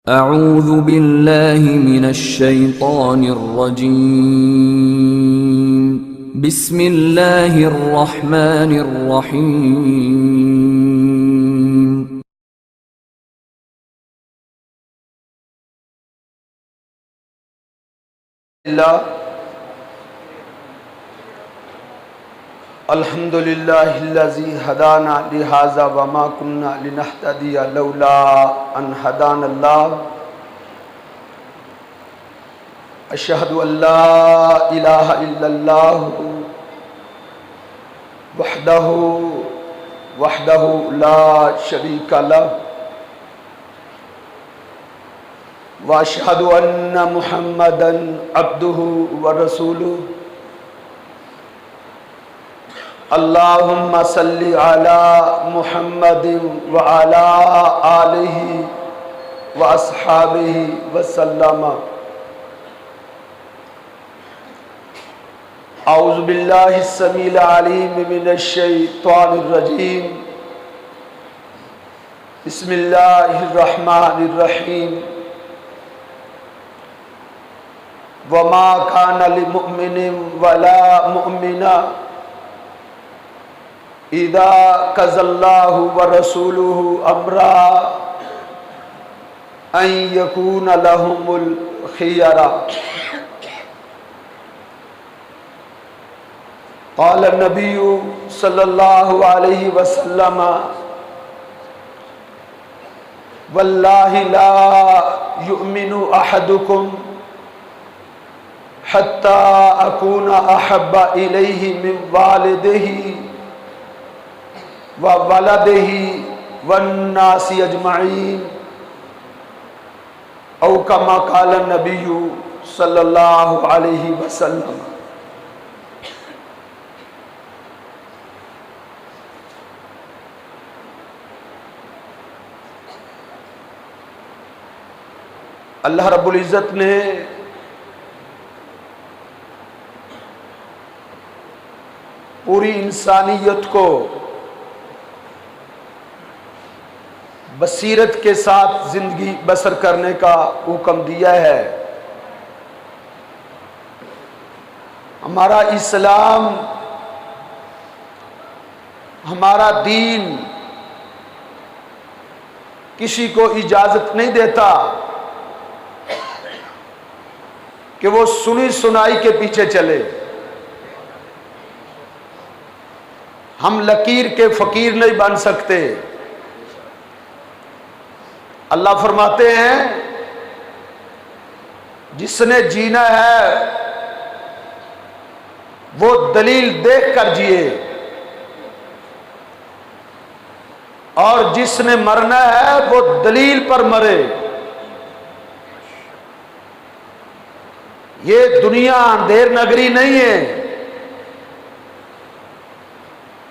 अऊज़ु बिल्लाहि मिनश्शैतानिर रजीम। बिस्मिल्लाहिर रहमानिर रहीम। अल्हम्दुलिल्लाहिल्लज़ी हदाना लिहाज़ा वमा कुन्ना लिनहतदिया लौला अन हदानल्लाह। अशहदु अल्ला इलाहा इल्लल्लाह वहदहु ला शरीका लह व अशहदु अन्ना मुहम्मदन अब्दुहु व रसूलुहु। अल्लाहुम्मा सल्ली अला मुहम्मदिन व अला आलिहि व अस्हाबिहि व सल्लम। औज़ु बिल्लाहि समील अलीम मिनश शैतानिर रजीम। बिस्मिल्लाहिर रहमानिर रहीम। वमा काना लिमुमिनिन वला मुमिना इदा कज़ल्लाहु व रसूलुहु अम्रा अन यकून लहुमुल खियरा। क़ाल नबिय्यु सल्लल्लाहु अलैहि वसल्लम वल्लाहि ला युमिनु अहदुकुम हत्ता अकूना अहब्बा इलैहि मिन वालिदिही व वलदिही वन्नासी अजमईन औ कमा क़ाल नबिय्यु सल्लल्लाहु अलैहि वसल्लम। अल्लाह रब्बुल इज़्ज़त ने पूरी इंसानियत को बसीरत के साथ जिंदगी बसर करने का हुक्म दिया है। हमारा इस्लाम, हमारा दीन किसी को इजाजत नहीं देता कि वो सुनी सुनाई के पीछे चले। हम लकीर के फकीर नहीं बन सकते। अल्लाह फरमाते हैं जिसने जीना है वो दलील देख कर जिए और जिसने मरना है वो दलील पर मरे। ये दुनिया अंधेर नगरी नहीं है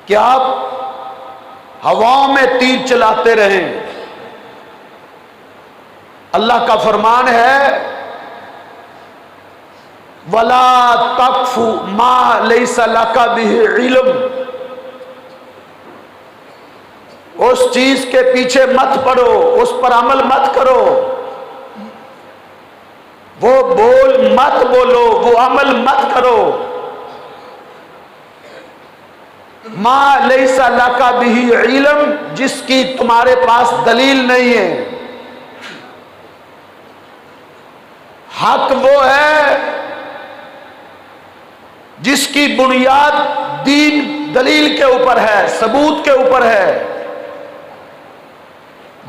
कि आप हवाओं में तीर चलाते रहें। अल्लाह का फरमान है वला तक़फ़ु मा लैसा लका बिही इल्म। उस चीज के पीछे मत पड़ो, उस पर अमल मत करो, वो बोल मत बोलो, वो अमल मत करो। मा लैसा लका बिही इल्म, जिसकी तुम्हारे पास दलील नहीं है। हक वो है जिसकी बुनियाद दीन दलील के ऊपर है, सबूत के ऊपर है,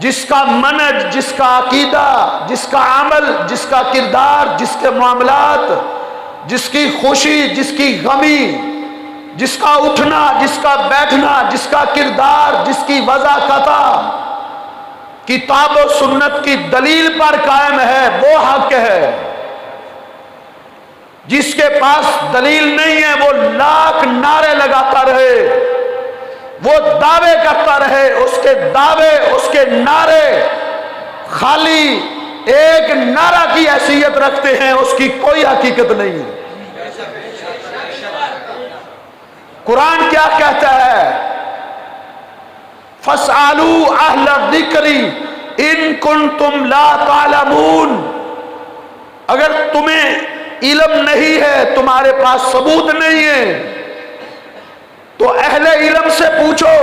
जिसका मनज, जिसका अकीदा, जिसका अमल, जिसका किरदार, जिसके मामलात, जिसकी खुशी, जिसकी गमी, जिसका उठना, जिसका बैठना, जिसका किरदार, जिसकी वज़ाकता किताब और सुन्नत की दलील पर कायम है, वो हक है। जिसके पास दलील नहीं है वो लाख नारे लगाता रहे, वो दावे करता रहे, उसके दावे, उसके नारे खाली एक नारा की हैसियत रखते हैं, उसकी कोई हकीकत नहीं है। कुरान क्या कहता है? फसअलू अहल ज़िक्री इन कुंतुम ला तालमून, अगर तुम्हें इल्म नहीं है, तुम्हारे पास सबूत नहीं है, तो अहले इल्म से पूछो,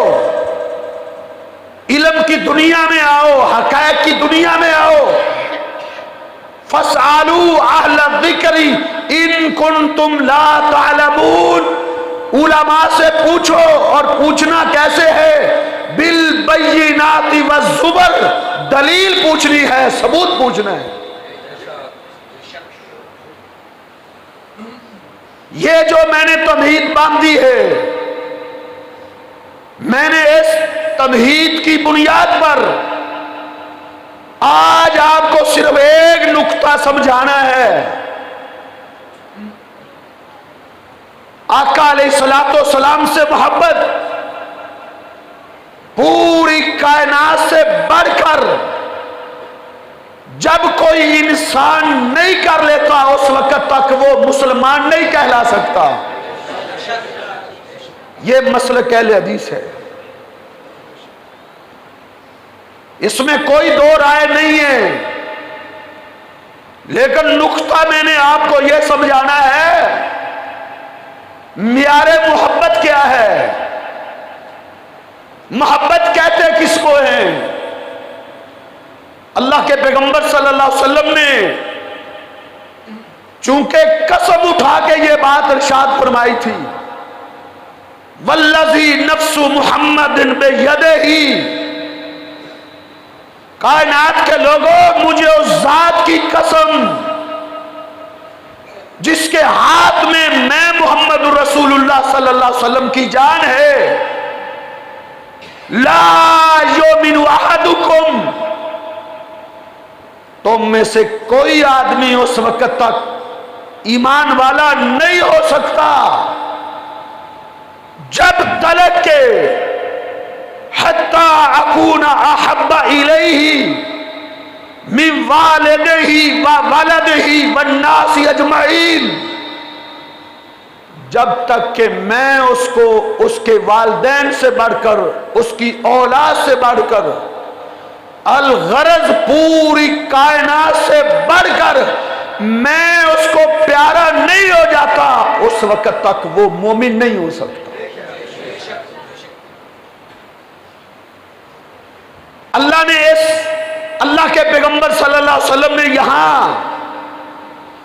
इल्म की दुनिया में आओ, हकायक की दुनिया में आओ। फसआलू अहल ज़िक्री इन कुंतुम ला तालमून, उलमा से पूछो, और पूछना कैसे है? बिल बय्यिनाति वज़्ज़ुबर, दलील पूछनी है, सबूत पूछना है। ये जो मैंने तमहीद बांधी है, मैंने इस तमहीद की बुनियाद पर आज आपको सिर्फ एक नुक्ता समझाना है। आका अलैहिस्सलाम से मोहब्बत पूरी कायनात से बढ़कर जब कोई इंसान नहीं कर लेता, उस वक्त तक वो मुसलमान नहीं कहला सकता। ये मसलक अहले हदीस है, इसमें कोई दो राय नहीं है। लेकिन नुक्ता मैंने आपको यह समझाना है, मियारे मोहब्बत क्या है, मोहब्बत कहते किसको है। अल्लाह के पैगंबर सल्लल्लाहु अलैहि वसल्लम ने चूंकि कसम उठा के ये बात इरशाद फरमाई थी, वल्लज़ी नफ्सु मुहम्मदिन बियदिही, कायनात के लोगों, मुझे उस जात की कसम जिसके हाथ में मैं मोहम्मद रसूलुल्लाह सल्लल्लाहु अलैहि वसल्लम की जान है, ला युमिनु अहदुकुम, तुम में से कोई आदमी उस वक्त तक ईमान वाला नहीं हो सकता जब तलक के हत्ता अकूना अहब्बा इलैहि मिन वालिदिही व वलदिही वन्नासी अजमईन, जब तक कि मैं उसको उसके वालिदैन से बढ़कर, उसकी औलाद से बढ़कर, अल गरज पूरी कायनात से बढ़कर मैं उसको प्यारा नहीं हो जाता, उस वक्त तक वो मोमिन नहीं हो सकता। अल्लाह ने अल्लाह के पैगंबर सल्लल्लाहु अलैहि वसल्लम ने यहां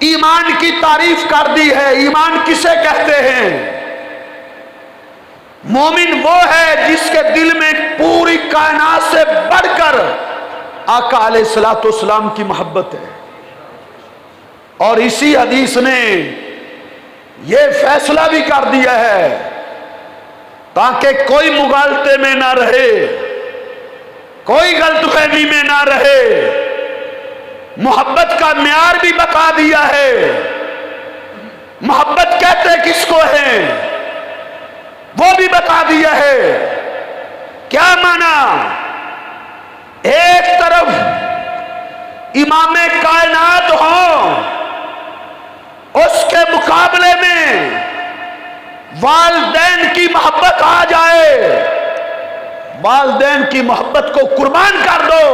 ईमान की तारीफ कर दी है। ईमान किसे कहते हैं? मोमिन वो है जिसके दिल में पूरी कायनात से बढ़कर आका अलैहिस्सलाम की मोहब्बत है। और इसी हदीस ने यह फैसला भी कर दिया है ताकि कोई मुगालते में ना रहे, कोई गलतफहमी में ना रहे, मोहब्बत का म्यार भी बता दिया है। मोहब्बत कहते किसको है वो भी बता दिया है। क्या माना? एक तरफ इमामे कायनात हो, उसके मुकाबले में वालिदैन की मोहब्बत आ जाए, वालिदैन की मोहब्बत को कुर्बान कर दो,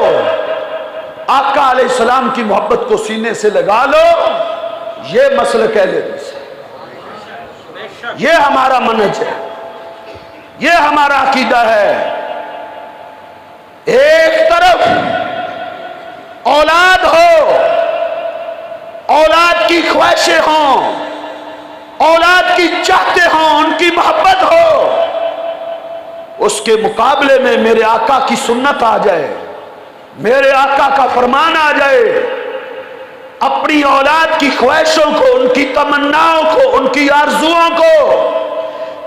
आका अलैहिस्सलाम की मोहब्बत को सीने से लगा लो। ये मसलक अहले हदीस है, ये हमारा मनहज है, ये हमारा अकीदा है। एक तरफ औलाद हो, औलाद की ख्वाहिशें हों, औलाद की चाहते हों, उनकी मोहब्बत हो, उसके मुकाबले में मेरे आका की सुन्नत आ जाए, मेरे आका का फरमान आ जाए। अपनी औलाद की ख्वाहिशों को, उनकी तमन्नाओं को, उनकी आरजुओं को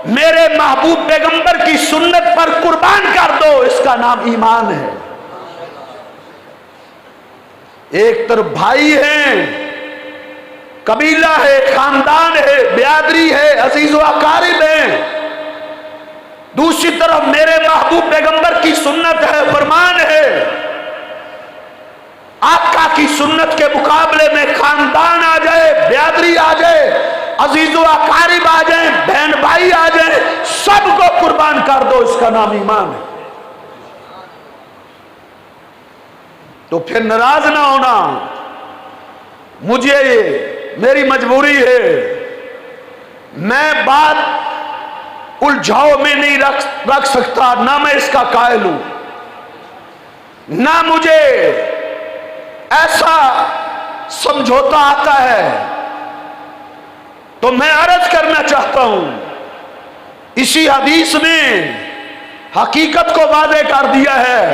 मेरे महबूब पैगंबर की सुन्नत पर कुर्बान कर दो, इसका नाम ईमान है। एक तरफ भाई हैं, कबीला है, खानदान है, बिरादरी है, अजीज व अकारिब हैं, दूसरी तरफ मेरे महबूब पैगंबर की सुन्नत है, फरमान है। आका की सुन्नत के मुकाबले में खानदान आ जाए, बिरादरी आ जाए, अजीजो अकारिब आ जाए, बहन भाई आ जाए, सबको कुर्बान कर दो, इसका नाम ईमान है। तो फिर नाराज ना होना। मुझे मेरी मजबूरी है, मैं बात उलझाव में नहीं रख सकता, ना मैं इसका कायल हूं, ना मुझे ऐसा समझौता आता है। तो मैं अर्ज करना चाहता हूं, इसी हदीस में हकीकत को वादे कर दिया है।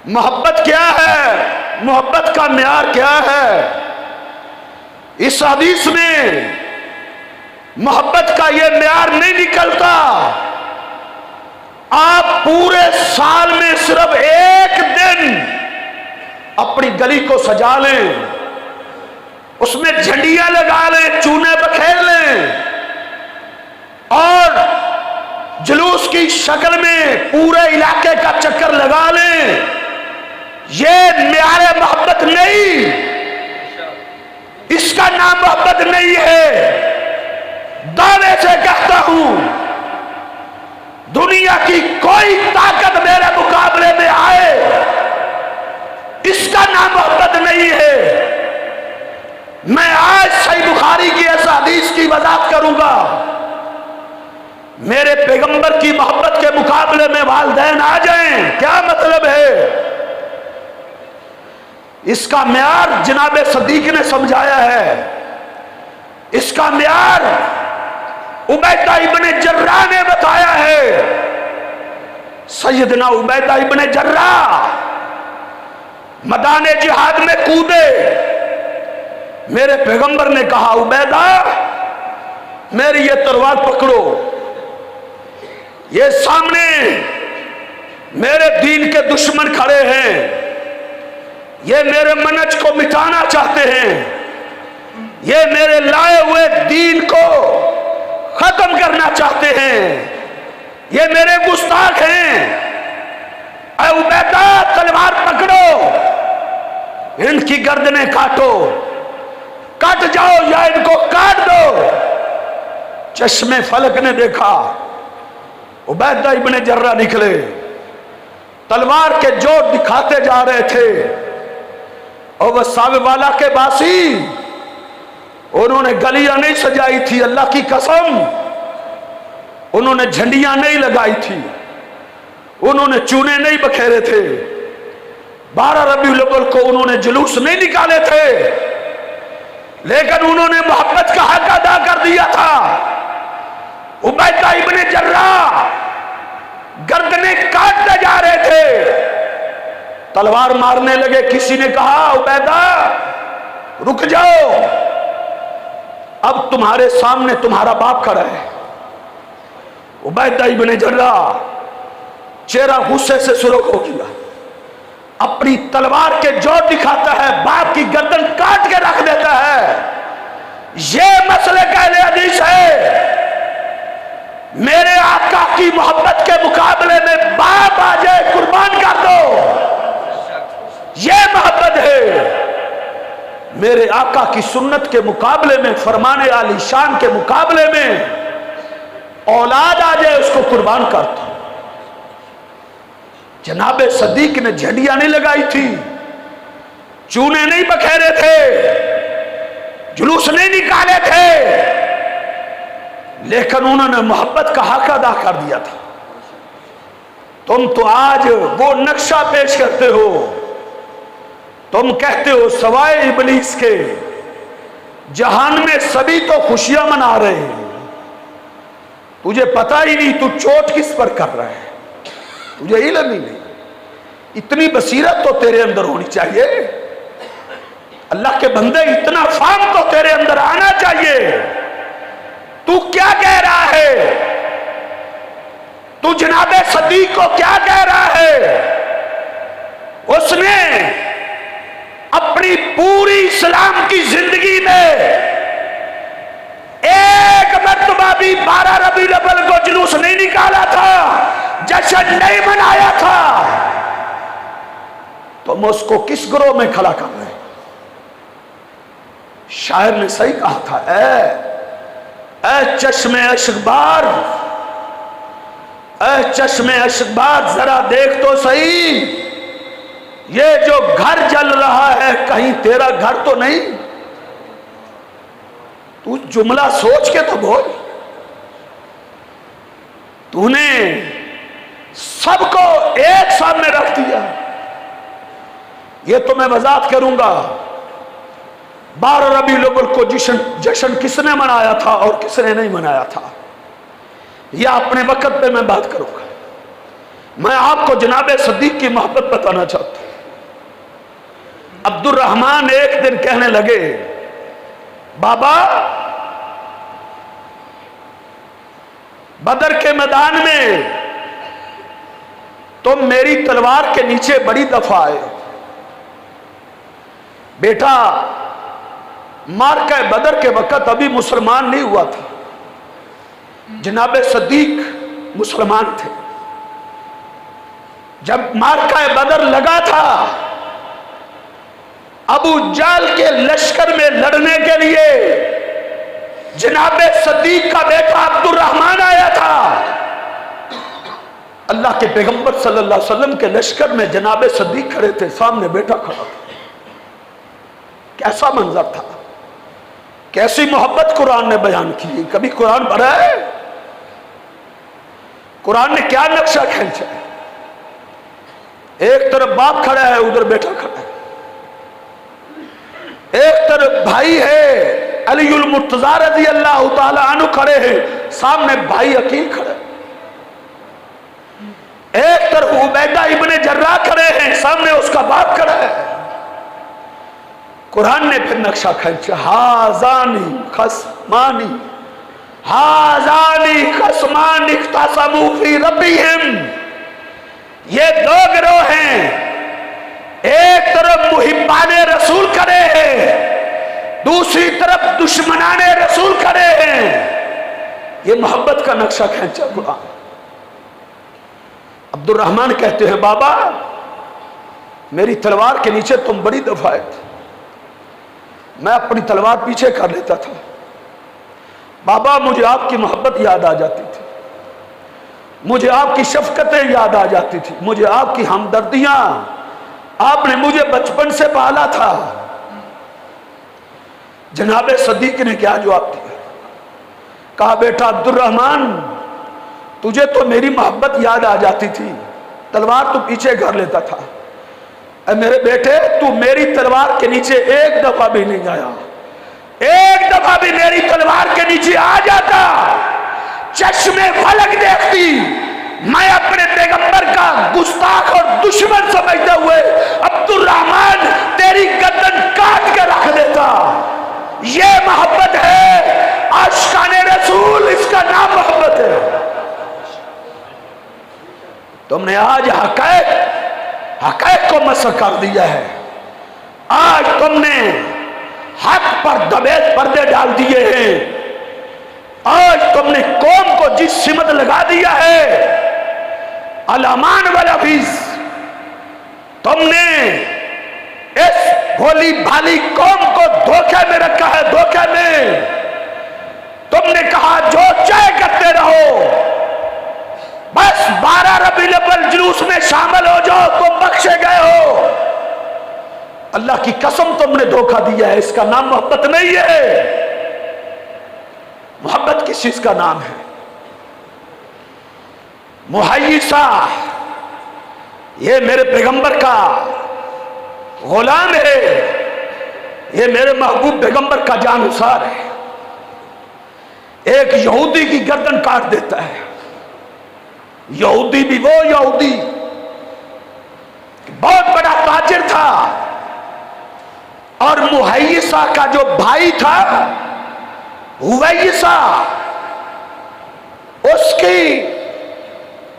मोहब्बत क्या है, मोहब्बत का म्यार क्या है। इस हदीस में मोहब्बत का यह म्यार नहीं निकलता। आप पूरे साल में सिर्फ एक दिन अपनी गली को सजा लें, उसमें झंडियां लगा लें, चूने बखेर लें और जुलूस की शक्ल में पूरे इलाके का चक्कर लगा लें। यह म्यारे मोहब्बत नहीं, इसका नाम मोहब्बत नहीं है। दावे से कहता हूं, दुनिया की कोई ताकत मेरे मुकाबले में आए, इसका नाम मोहब्बत नहीं है। मैं आज सही बुखारी की इस हदीस की वजाहत करूंगा। मेरे पैगंबर की मोहब्बत के मुकाबले में वालिदैन आ जाएं, क्या मतलब है। इसका म्यार जनाब सदीक ने समझाया है। इसका म्यार उबैदा इब्ने जर्राह ने बताया है। सैयदना उबैदा इब्ने जर्राह मैदान जिहाद में कूदे। मेरे पैगंबर ने कहा, उबैदा मेरी ये तलवार पकड़ो, ये सामने मेरे दीन के दुश्मन खड़े हैं, ये मेरे मनज को मिटाना चाहते हैं, ये मेरे लाए हुए दीन को खत्म करना चाहते हैं, ये मेरे गुस्ताख हैं। ऐ उबैदा तलवार पकड़ो, इनकी गर्दनें काटो, कट जाओ या इनको काट दो। चश्मे फलक ने देखा, उबैदा इब्ने जर्राह निकले, तलवार के जोर दिखाते जा रहे थे। और वह सावेवाला के बासी, उन्होंने गलियां नहीं सजाई थी, अल्लाह की कसम, उन्होंने झंडियां नहीं लगाई थी, उन्होंने चूने नहीं बखेरे थे, 12 रबीउल अव्वल को उन्होंने जुलूस नहीं निकाले थे, लेकिन उन्होंने मोहब्बत का हक अदा कर दिया था। उबैदा इब्ने जर्राह गर्दनें काटते जा रहे थे, तलवार मारने लगे। किसी ने कहा, उबैदा रुक जाओ, अब तुम्हारे सामने तुम्हारा बाप खड़ा है। उबैदा इब्ने जर्राह चेहरा गुस्से से सुर्ख हो गया, अपनी तलवार के जोर दिखाता है, बाप की गर्दन काट के रख देता है। यह मसले का हदीस है। मेरे आका की मोहब्बत के मुकाबले में बाप आ जाए, कुर्बान कर दो, यह मोहब्बत है। मेरे आका की सुन्नत के मुकाबले में, फरमाने आली शान के मुकाबले में औलाद आ जाए, उसको कुर्बान करता। जनाबे सदीक ने झंडियां नहीं लगाई थी, चूने नहीं बखेरे थे, जुलूस नहीं निकाले थे, लेकिन उन्होंने मोहब्बत का हक अदा कर दिया था। तुम तो आज वो नक्शा पेश करते हो, तुम कहते हो सवाए इबलीस के जहान में सभी तो खुशियां मना रहे हैं, तुझे पता ही नहीं तू चोट किस पर कर रहा है, तुझे इल्म ही नहीं। इतनी बसीरत तो तेरे अंदर होनी चाहिए, अल्लाह के बंदे, इतना फाम तो तेरे अंदर आना चाहिए। तू क्या कह रहा है, तू जनाबे सदीक को क्या कह रहा है। उसने अपनी पूरी इस्लाम की जिंदगी में एक मर्तबा भी 12 रबीउल अव्वल को जुलूस नहीं निकाला था, जश्न नहीं मनाया था। तुम उसको किस ग्रोह में खड़ा कर रहे हैं। शायर ने सही कहा था, ऐ चश्मे अश्कबार, ऐ चश्मे अश्कबार, जरा देख तो सही, ये जो घर जल रहा है कहीं तेरा घर तो नहीं? तू जुमला सोच के तो बोल। तूने सबको एक सामने रख दिया। ये तो मैं वजाहत करूंगा 12 रबीउल अव्वल को जश्न किसने मनाया था और किसने नहीं मनाया था, यह अपने वक्त पे मैं बात करूंगा। मैं आपको जनाब सदीक की मोहब्बत बताना चाहता हूं। अब्दुल रहमान एक दिन कहने लगे, बाबा बदर के मैदान में तुम मेरी तलवार के नीचे बड़ी दफा आए। बेटा मार्का बदर के वक्त अभी मुसलमान नहीं हुआ था, जनाब सदीक मुसलमान थे। जब मार्का बदर लगा था, अबू जाल के लश्कर में लड़ने के लिए जनाब सदीक का बेटा अब्दुल रहमान आया था। अल्लाह के पैगंबर सल्लल्लाहु अलैहि वसल्लम के लश्कर में जनाब सदीक खड़े थे, सामने बेटा खड़ा था। कैसा मंजर था, कैसी मोहब्बत कुरान ने बयान की। कभी कुरान पढ़ा है? कुरान ने क्या नक्शा खींचा है? एक तरफ बाप खड़ा है, उधर बेटा खड़ा है। एक तरफ भाई है अलीउल मुर्तजा रज़ी अल्लाह ताला अन्हु खड़े हैं, सामने भाई अकील खड़े। एक तरफ उबैदा इब्ने जर्राह खड़े हैं, सामने उसका बाप खड़ा है। कुरान ने फिर नक्शा खींचा, हाज़ानी खस्मानी इख्तसमू फी रब्बिहिम। ये दो गिरोह हैं, एक तरफ मुहिब्बाने रसूल खड़े हैं, दूसरी तरफ दुश्मनाने रसूल खड़े हैं। ये मोहब्बत का नक्शा खींचा कुरान। अब्दुल रहमान कहते हैं, बाबा मेरी तलवार के नीचे तुम बड़ी दफा आए थे, मैं अपनी तलवार पीछे कर लेता था। बाबा मुझे आपकी मोहब्बत याद आ जाती थी, मुझे आपकी शफकतें याद आ जाती थी, मुझे आपकी हमदर्दियां, आपने मुझे बचपन से पाला था। जनाब सदीक ने क्या जवाब दिया? कहा, बेटा अब्दुल रहमान तुझे तो मेरी मोहब्बत याद आ जाती थी, तलवार तू पीछे कर लेता था। मेरे बेटे तू मेरी तलवार के नीचे एक दफा भी नहीं आया, एक दफा भी मेरी तलवार के नीचे आ जाता, चश्मे फलक देखती, मैं अपने पैगंबर का गुस्ताख और दुश्मन समझते हुए अब्दुल रहमान तेरी गर्दन काट के रख देता। ये मोहब्बत है आशिकाने रसूल, इसका नाम मोहब्बत है। तुमने आज हक़ाइक़ को मसख़ कर दिया है। आज तुमने हक पर दबेद पर्दे डाल दिए हैं। आज तुमने कौम को जिस सिमत लगा दिया है, अल-अमान वल हफीज, तुमने इस भोली भाली कौम को धोखे में रखा है। धोखे में तुमने कहा जो चाहे करते रहो, बस 12 रबीउल अव्वल जुलूस में शामिल हो जाओ तो बख्शे गए हो। अल्लाह की कसम तुमने धोखा दिया है। इसका नाम मोहब्बत नहीं है। मोहब्बत किस चीज का नाम है? मुहय्यिसा, ये मेरे पैगंबर का गुलाम है, ये मेरे महबूब पैगंबर का जानसार है। एक यहूदी की गर्दन काट देता है। यहूदी भी वो यहूदी बहुत बड़ा ताजिर था, और मुहय्यिसा का जो भाई था हुवैयिसा,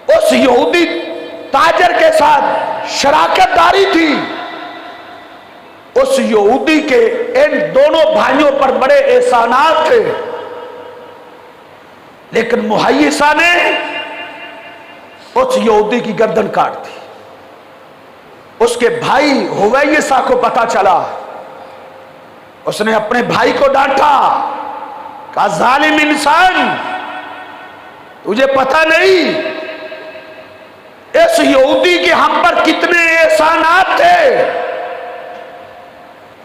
उस यहूदी ताजर के साथ शराकतदारी थी। उस यहूदी के इन दोनों भाइयों पर बड़े एहसानात थे, लेकिन मुहय्यिसा ने उस यहूदी की गर्दन काट दी। उसके भाई हुवैयिसा को पता चला, उसने अपने भाई को डांटा, कहा जालिम इंसान, तुझे पता नहीं इस यहूदी के हम पर कितने एहसानात थे।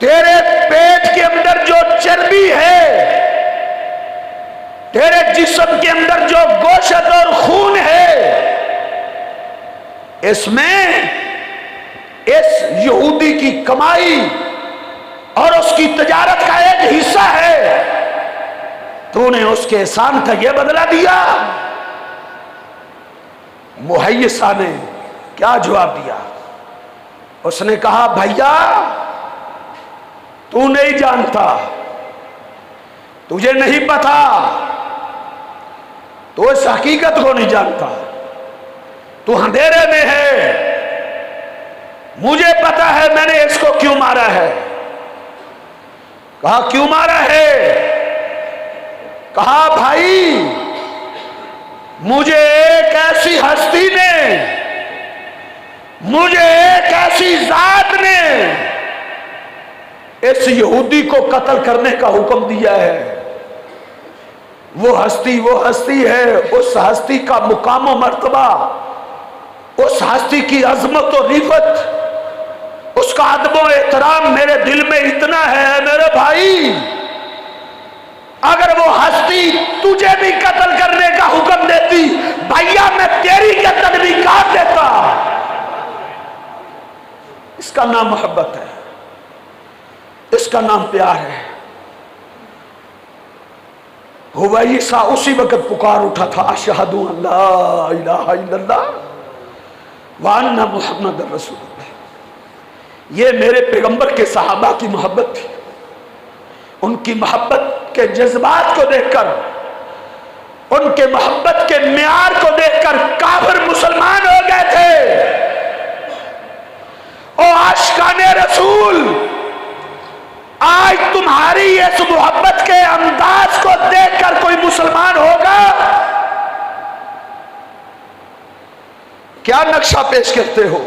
तेरे पेट के अंदर जो चर्बी है, तेरे जिस्म के अंदर जो गोश्त और खून है, इसमें इस यहूदी की कमाई और उसकी तजारत का एक हिस्सा है। तूने उसके एहसान का यह बदला दिया। मुहैयसा ने क्या जवाब दिया? उसने कहा, भैया तू नहीं जानता, तुझे नहीं पता, तो इस हकीकत को नहीं जानता, तू अंधेरे में है। मुझे पता है मैंने इसको क्यों मारा है। कहा क्यों मारा है? कहा भाई मुझे एक ऐसी हस्ती ने, मुझे एक ऐसी जात ने इस यहूदी को कत्ल करने का हुक्म दिया है। वो हस्ती है, उस हस्ती का मुकाम और मर्तबा, उस हस्ती की अजमत और रिफत, उसका अदब और एहतराम मेरे दिल में इतना है मेरे भाई, अगर वो हस्ती तुझे भी कत्ल करने का हुक्म देती, भैया मैं तेरी गर्दन भी काट देता। इसका नाम मोहब्बत है, इसका नाम प्यार है। हुवैसा उसी वक्त पुकार उठा था, अशहदु अल्ला इलाहा इल्लल्लाह व अन्ना मुहम्मद रसूलुल्लाह। ये मेरे पैगंबर के सहाबा की मोहब्बत थी। उनकी मोहब्बत के जज्बात को देखकर, उनके मोहब्बत के म्यार को देखकर काफिर मुसलमान हो गए थे। ओ आशिकाने रसूल, आज तुम्हारी इस मोहब्बत के अंदाज को देखकर कोई मुसलमान होगा? क्या नक्शा पेश करते हो?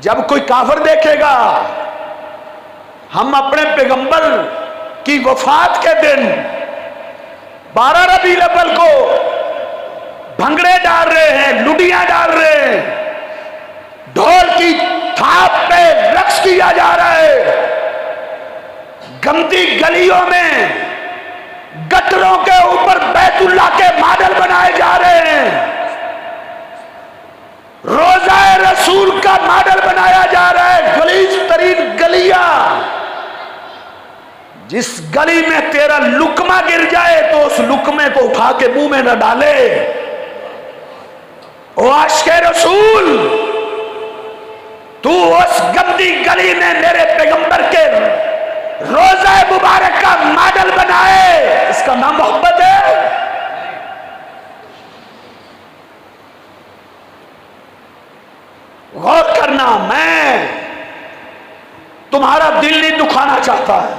जब कोई काफिर देखेगा हम अपने पैगंबर की वफात के दिन 12 रबीउल अव्वल को भंगड़े डाल रहे हैं, लुडियां डाल रहे हैं, ढोल की थाप पे रक्स किया जा रहा है, गंदी गलियों में गटरों के ऊपर बैतुल्लाह के मॉडल बनाए जा रहे हैं, रोजा रसूल का मॉडल बनाया जा रहा है, गलीज तरीन गलियां। जिस गली में तेरा लुकमा गिर जाए तो उस लुकमे को उठा के मुंह में न डाले। ओ आशिक़े रसूल, तू उस गंदी गली में मेरे पैगंबर के रोजा मुबारक का मॉडल बनाए, इसका नाम मोहब्बत है। गौर करना, मैं तुम्हारा दिल नहीं दुखाना चाहता है,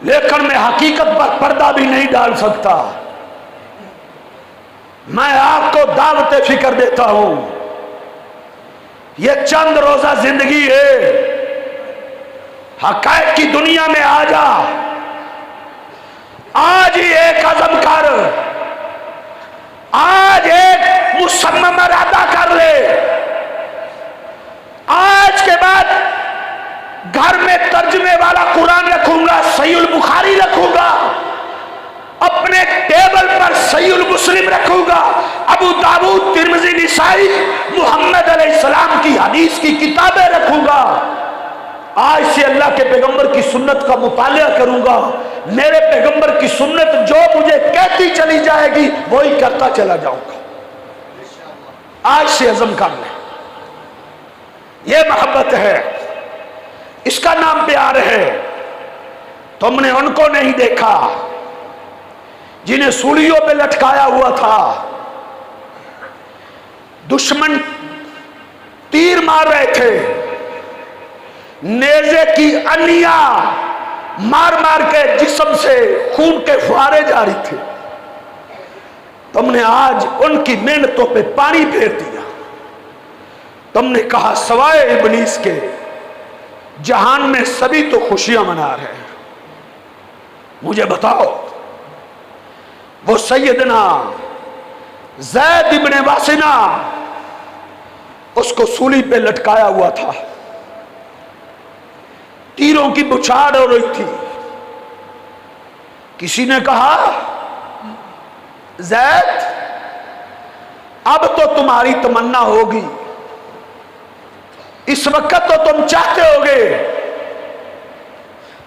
लेकिन मैं हकीकत पर पर्दा भी नहीं डाल सकता। मैं आपको दावत फिक्र देता हूं। यह चंद रोजा जिंदगी है, हक़ाइक़ की दुनिया में आ जा। आज ही एक अज़म कर, आज एक मुसम्मम इरादा कर ले। आज के बाद घर में तर्जुमे वाला कुरान रखूंगा, सहीहुल बुखारी रखूंगा, अपने टेबल पर सहीहुल मुस्लिम रखूंगा, अबू दाऊद, तिर्मिज़ी, निसाई, मुहम्मद अलैहिस्सलाम की हदीस की किताबें रखूंगा। आज से अल्लाह के पैगंबर की सुन्नत का मुतालिया करूंगा। मेरे पैगंबर की सुन्नत जो मुझे कहती चली जाएगी वही करता चला जाऊंगा। आज से अज़म कर ले। यह मोहब्बत है, इसका नाम प्यार है। तुमने उनको नहीं देखा जिन्हें सूलियों पे लटकाया हुआ था, दुश्मन तीर मार रहे थे, नेज़े की अनिया मार मार के जिस्म से खून के फुहारे जारी थे। तुमने आज उनकी मेहनतों पे पानी फेर दिया। तुमने कहा सवाए इब्लीस के जहान में सभी तो खुशियां मना रहे हैं। मुझे बताओ, वो सैयदना ज़ैद इब्ने वासिना उसको सूली पे लटकाया हुआ था, तीरों की बौछार हो रही थी। किसी ने कहा, ज़ैद अब तो तुम्हारी तमन्ना होगी, इस वक्त तो तुम चाहते होगे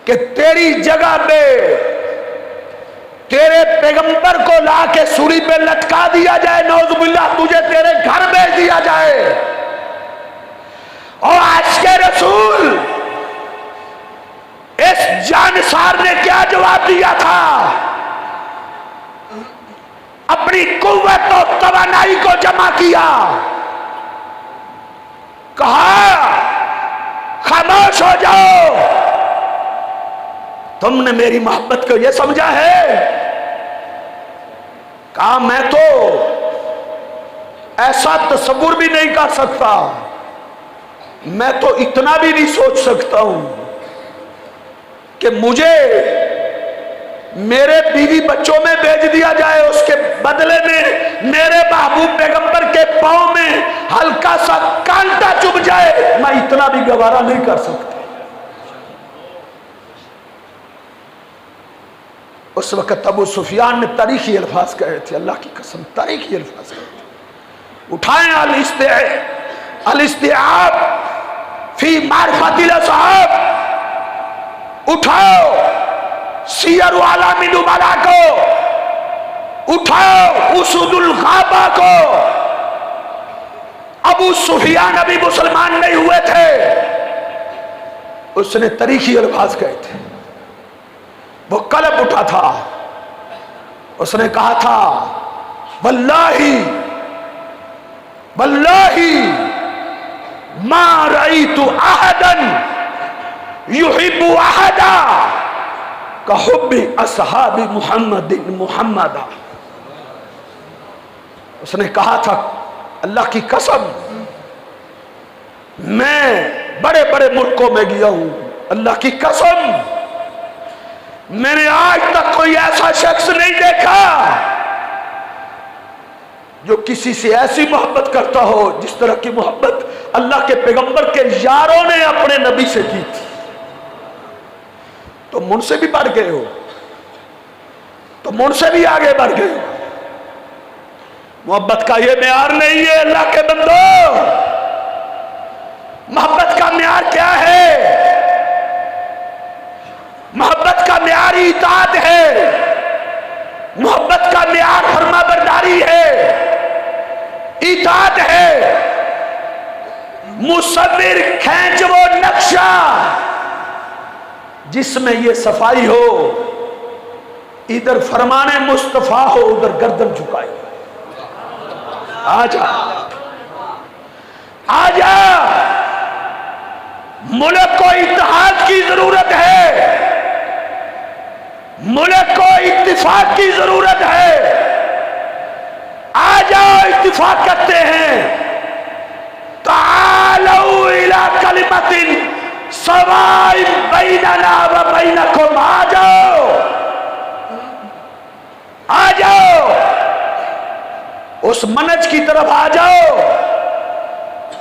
कि तेरी जगह पे तेरे पैगंबर को लाके सूली पे लटका दिया जाए, नौजुबिल्लाह तुझे तेरे घर भेज दिया जाए। और आज के रसूल इस जानसार ने क्या जवाब दिया था? अपनी कुव्वत और तवानाई को जमा किया, कहा खामोश हो जाओ, तुमने मेरी मोहब्बत को यह समझा है? कहा मैं तो ऐसा तस्वुर भी नहीं कर सकता, मैं तो इतना भी नहीं सोच सकता हूं कि मुझे मेरे बीवी बच्चों में भेज दिया जाए, उसके बदले में मेरे महबूब पैगंबर के पांव में हल्का सा कांटा चुभ जाए, मैं इतना भी गवारा नहीं कर सकता। उस वक्त अबू सुफियान ने तारीखी अल्फाज कहे थे, अल्लाह की कसम तारीखी अल्फाज कहे थे, उठाएं अल-इस्तिआब फी मारिफतिल असहाब, उठाओ सियर आलामी नुबला को, उठाओ उसूदुल गाबा को। अबू सुफियान अभी मुसलमान नहीं हुए थे, उसने तारीखी अल्फाज कहे थे, वो कलप उठा था, उसने कहा था वल्लाही वल्लाही मा रअयतु अहदन युहिब्बु अहदा का हुब्बी असहाबी मुहम्मदिन मुहम्मदा। उसने कहा था अल्लाह की कसम, मैं बड़े बड़े मुल्कों में गया हूं, अल्लाह की कसम मैंने आज तक कोई ऐसा शख्स नहीं देखा जो किसी से ऐसी मोहब्बत करता हो जिस तरह की मोहब्बत अल्लाह के पैगंबर के यारों ने अपने नबी से की थी। तो मुझसे भी बढ़ गए हो, तो मुझसे भी आगे बढ़ गए हो। मोहब्बत का ये म्यार नहीं है अल्लाह के बंदो। मोहब्बत का म्यार क्या है? मोहब्बत का म्यार इताअत है, मोहब्बत का म्यार फरमाबरदारी है, इताअत है। मुसव्विर खींच वो नक्शा जिसमें ये सफाई हो, इधर फरमाने मुस्तफा हो, उधर गर्दन झुकाए। आजा आजा, मुल्क को इत्तेहाद की जरूरत है, मुल्क को इत्तिफाक की जरूरत है। आ जाओ इत्तिफाक करते हैं। तालऊ इला कलिमतिन सवाइन बैनना व बैनकुम, आ जाओ आ जाओ, उस मनज की तरफ आ जाओ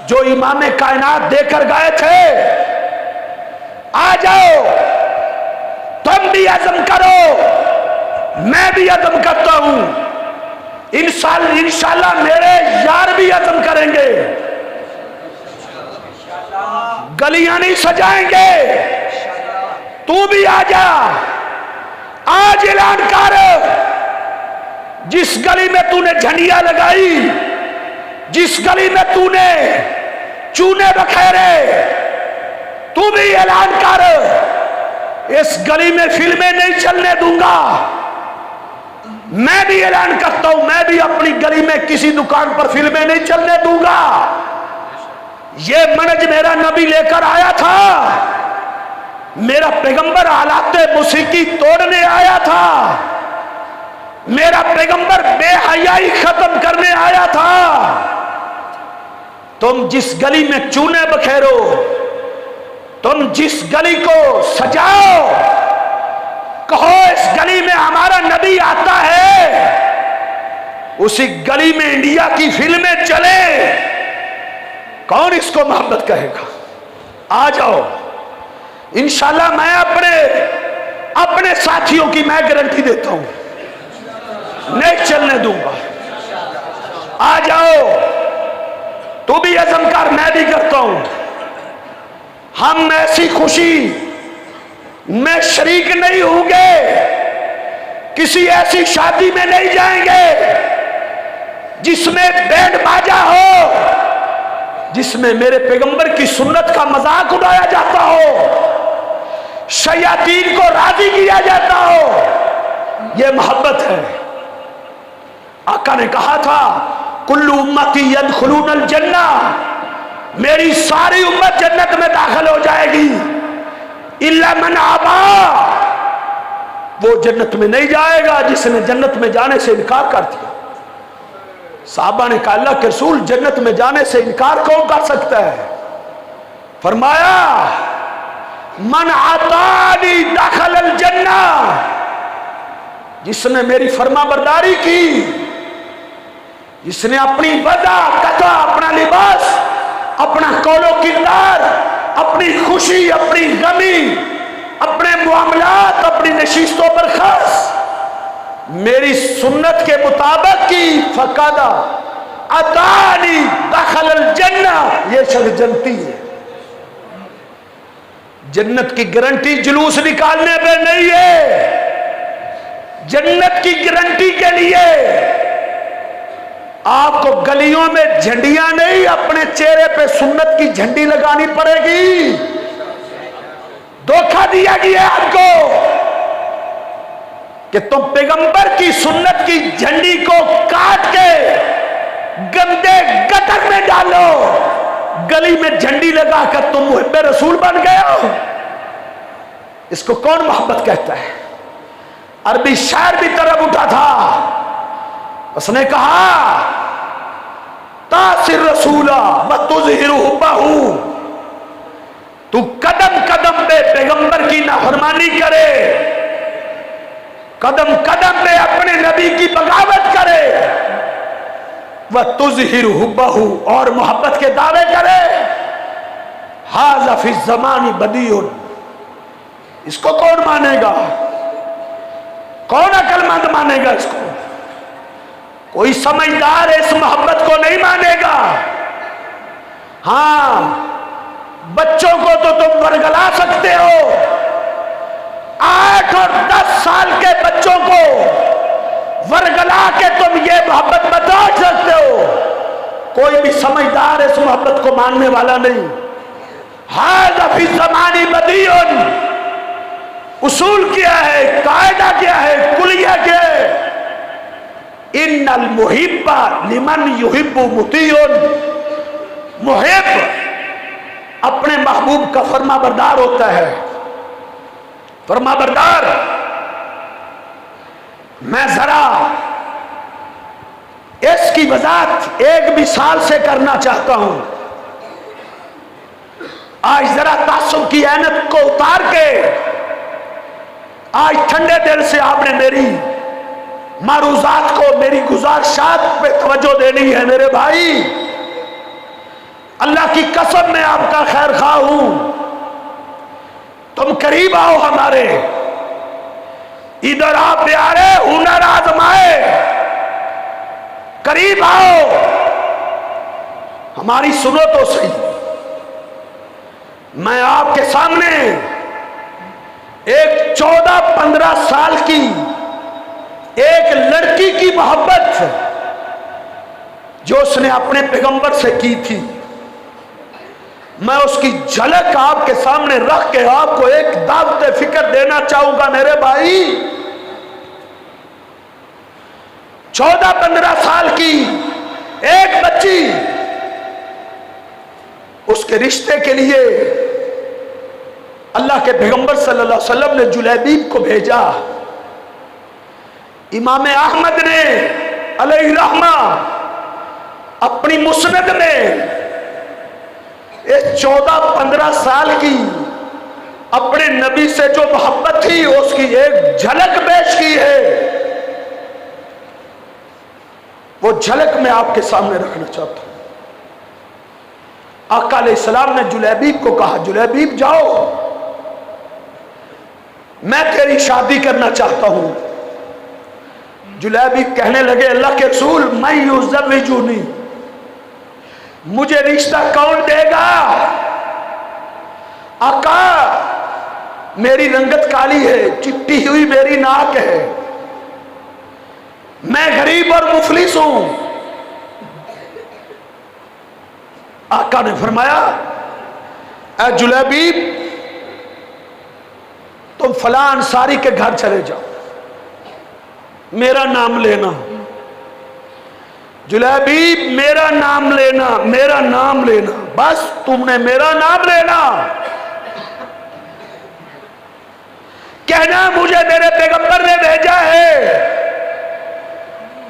जो इमाम कायनात देकर गए थे। आ जाओ, तुम भी अज़म करो, मैं भी अज़म करता हूं, इंशाअल्लाह मेरे यार भी अज़म करेंगे, गलियां नहीं सजाएंगे। तू भी आ जा, आज ऐलान कर, जिस गली में तूने झंडिया लगाई, जिस गली में तूने चूने बखेरे, तू भी ऐलान कर, इस गली में फिल्में नहीं चलने दूंगा। मैं भी ऐलान करता हूं, मैं भी अपनी गली में किसी दुकान पर फिल्में नहीं चलने दूंगा। ये मनज मेरा नबी लेकर आया था, मेरा पैगंबर हालात मुसीकी तोड़ने आया था, मेरा पैगंबर बेहयाई खत्म करने आया था। तुम जिस गली में चूने बखेरो, तुम जिस गली को सजाओ, कहो इस गली में हमारा नबी आता है, उसी गली में इंडिया की फिल्में चले, कौन इसको मोहब्बत कहेगा? आ जाओ, इंशाल्लाह मैं अपने साथियों की मैं गारंटी देता हूं, नहीं चलने दूंगा। आ जाओ, तू भी अज़म कर, मैं भी करता हूं। हम ऐसी खुशी में शरीक नहीं होंगे, किसी ऐसी शादी में नहीं जाएंगे जिसमें बैंड बाजा हो, जिसमें मेरे पैगंबर की सुन्नत का मजाक उड़ाया जाता हो, शयातीन को राजी किया जाता हो। यह मोहब्बत है। आका ने कहा था, कुल्लु उम्मती यदखुलूनल जन्ना, मेरी सारी उम्मत जन्नत में दाखिल हो जाएगी, इल्ला मन आबा, वो जन्नत में नहीं जाएगा जिसने जन्नत में जाने से इनकार कर दिया। साहबा ने कहा, अल्लाह के रसूल, जन्नत में जाने से इनकार कौन कर सकता है? फरमाया, मन आतानी दाखिलल जन्ना, जिसने मेरी फरमाबरदारी की, जिसने अपनी वदा कथा, अपना लिबास, अपना कौलो किरदार, अपनी खुशी, अपनी गमी, अपने मामलात, अपनी नशीस्तों पर खास मेरी सुन्नत के मुताबिक की, फकादा अतानी दाखिलल जन्ना, ये शख्स जन्नती है। जन्नत की गारंटी जुलूस निकालने पे नहीं है, जन्नत की गारंटी के लिए आपको गलियों में झंडियां नहीं, अपने चेहरे पे सुन्नत की झंडी लगानी पड़ेगी। धोखा दिया गया आपको कि तुम पैगंबर की सुन्नत की झंडी को काट के गंदे गटर में डालो, गली में झंडी लगाकर तुम मुहिब्बे रसूल बन गए हो। इसको कौन मोहब्बत कहता है? अरबी शायर भी तरफ उठा था, उसने कहा, तासिर रसूला व तुज़हिरु हुब्बहू, तू कदम कदम पे पैगंबर की नाफरमानी करे, कदम कदम पे अपने नबी की बगावत करे, व तुज़हिरु हुब्बहू, और मोहब्बत के दावे करे, हाज़ा फी ज़मानी बदीउन, इसको कौन मानेगा? कौन अक्लमंद मानेगा इसको? कोई समझदार इस मोहब्बत को नहीं मानेगा। हां, बच्चों को तो तुम वरगला सकते हो, 8 और 10 साल के बच्चों को वरगला के तुम ये मोहब्बत बता सकते हो। कोई भी समझदार इस मोहब्बत को मानने वाला नहीं। हाज़ा फी ज़मानी बदीउन, उसूल क्या है, कायदा क्या है, कुलिया क्या है? इन्नल मुहिब्बा लिमन युहिब्बु मुतीउन, मुहिब अपने महबूब का फरमाबरदार होता है। फरमाबरदार, मैं जरा इसकी वजाहत एक मिसाल से करना चाहता हूं। आज जरा तासुब की ऐनक को उतार के, आज ठंडे दिल से आपने मेरी मारूजात को, मेरी गुजारिशात पे तवज्जो देनी है। मेरे भाई, अल्लाह की कसम मैं आपका खैर खा हूं, तुम करीब आओ हमारे, इधर आप प्यारे हुनर आजमाए, करीब आओ, हमारी सुनो तो सही। मैं आपके सामने एक 14-15 साल की एक लड़की की मोहब्बत जो उसने अपने पैगंबर से की थी, मैं उसकी झलक आपके सामने रख के आपको एक दावत फिक्र देना चाहूंगा। मेरे भाई, 14-15 साल की एक बच्ची, उसके रिश्ते के लिए अल्लाह के पैगंबर सल्लल्लाहु अलैहि वसल्लम ने जुलैबीब को भेजा। इमाम अहमद ने अलैहि रहमा अपनी मुस्नद में इस 14-15 साल की अपने नबी से जो मोहब्बत थी उसकी एक झलक पेश की है। वो झलक मैं आपके सामने रखना चाहता हूं। आका अलैहिस्सलाम ने जुलैबीब को कहा, जुलैबीब जाओ, मैं तेरी शादी करना चाहता हूं। जुलैबीब कहने लगे, अल्लाह के रसूल, मैं युज़व्विजुनी, मुझे रिश्ता कौन देगा? आका, मेरी रंगत काली है, चिट्टी हुई मेरी नाक है, मैं गरीब और मुफलिस हूं। आका ने फरमाया, ऐ जुलैबीब, तुम फलां अंसारी के घर चले जाओ, मेरा नाम लेना। जुलैबीब, मेरा नाम लेना, मेरा नाम लेना, बस तुमने मेरा नाम लेना, कहना मुझे मेरे पैगंबर ने भेजा है,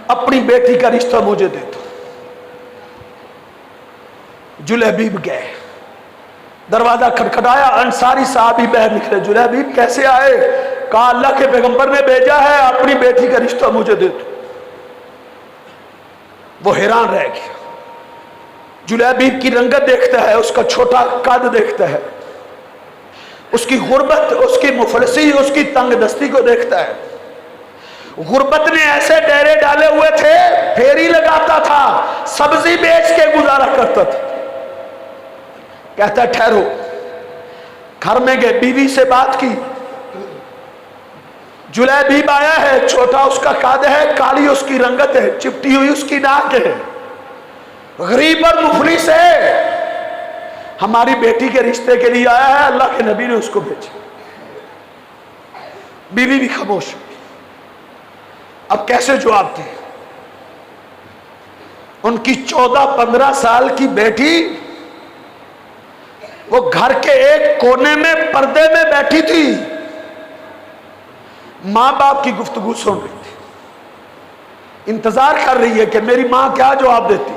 अपनी बेटी का रिश्ता मुझे दे दो। जुलैबीब गए, दरवाजा खटखटाया, अंसारी साहबी बाहर निकले। जुलैबीब कैसे आए? कहा, अल्लाह के पैगंबर ने भेजा है, अपनी बेटी का रिश्ता मुझे दे दो। वो हैरान रह गया। जुलैबीब की रंगत देखता है, उसका छोटा कद देखता है, उसकी गुर्बत, उसकी मुफलसी, उसकी तंगदस्ती को देखता है। गुर्बत ने ऐसे डेरे डाले हुए थे, फेरी लगाता था, सब्जी बेच के गुजारा करता था। कहता ठहरो, घर में गए, बीवी से बात की। जुलैबीब आया है, छोटा उसका कद है, काली उसकी रंगत है, चिपटी हुई उसकी नाक है, गरीब और मुफलिस है, हमारी बेटी के रिश्ते के लिए आया है, अल्लाह के नबी ने उसको भेजा। बीवी भी खामोश। अब कैसे जवाब दे? उनकी 14-15 साल की बेटी वो घर के एक कोने में पर्दे में बैठी थी, मां बाप की गुफ्तगू सुन रही थी, इंतजार कर रही है कि मेरी मां क्या जवाब देती।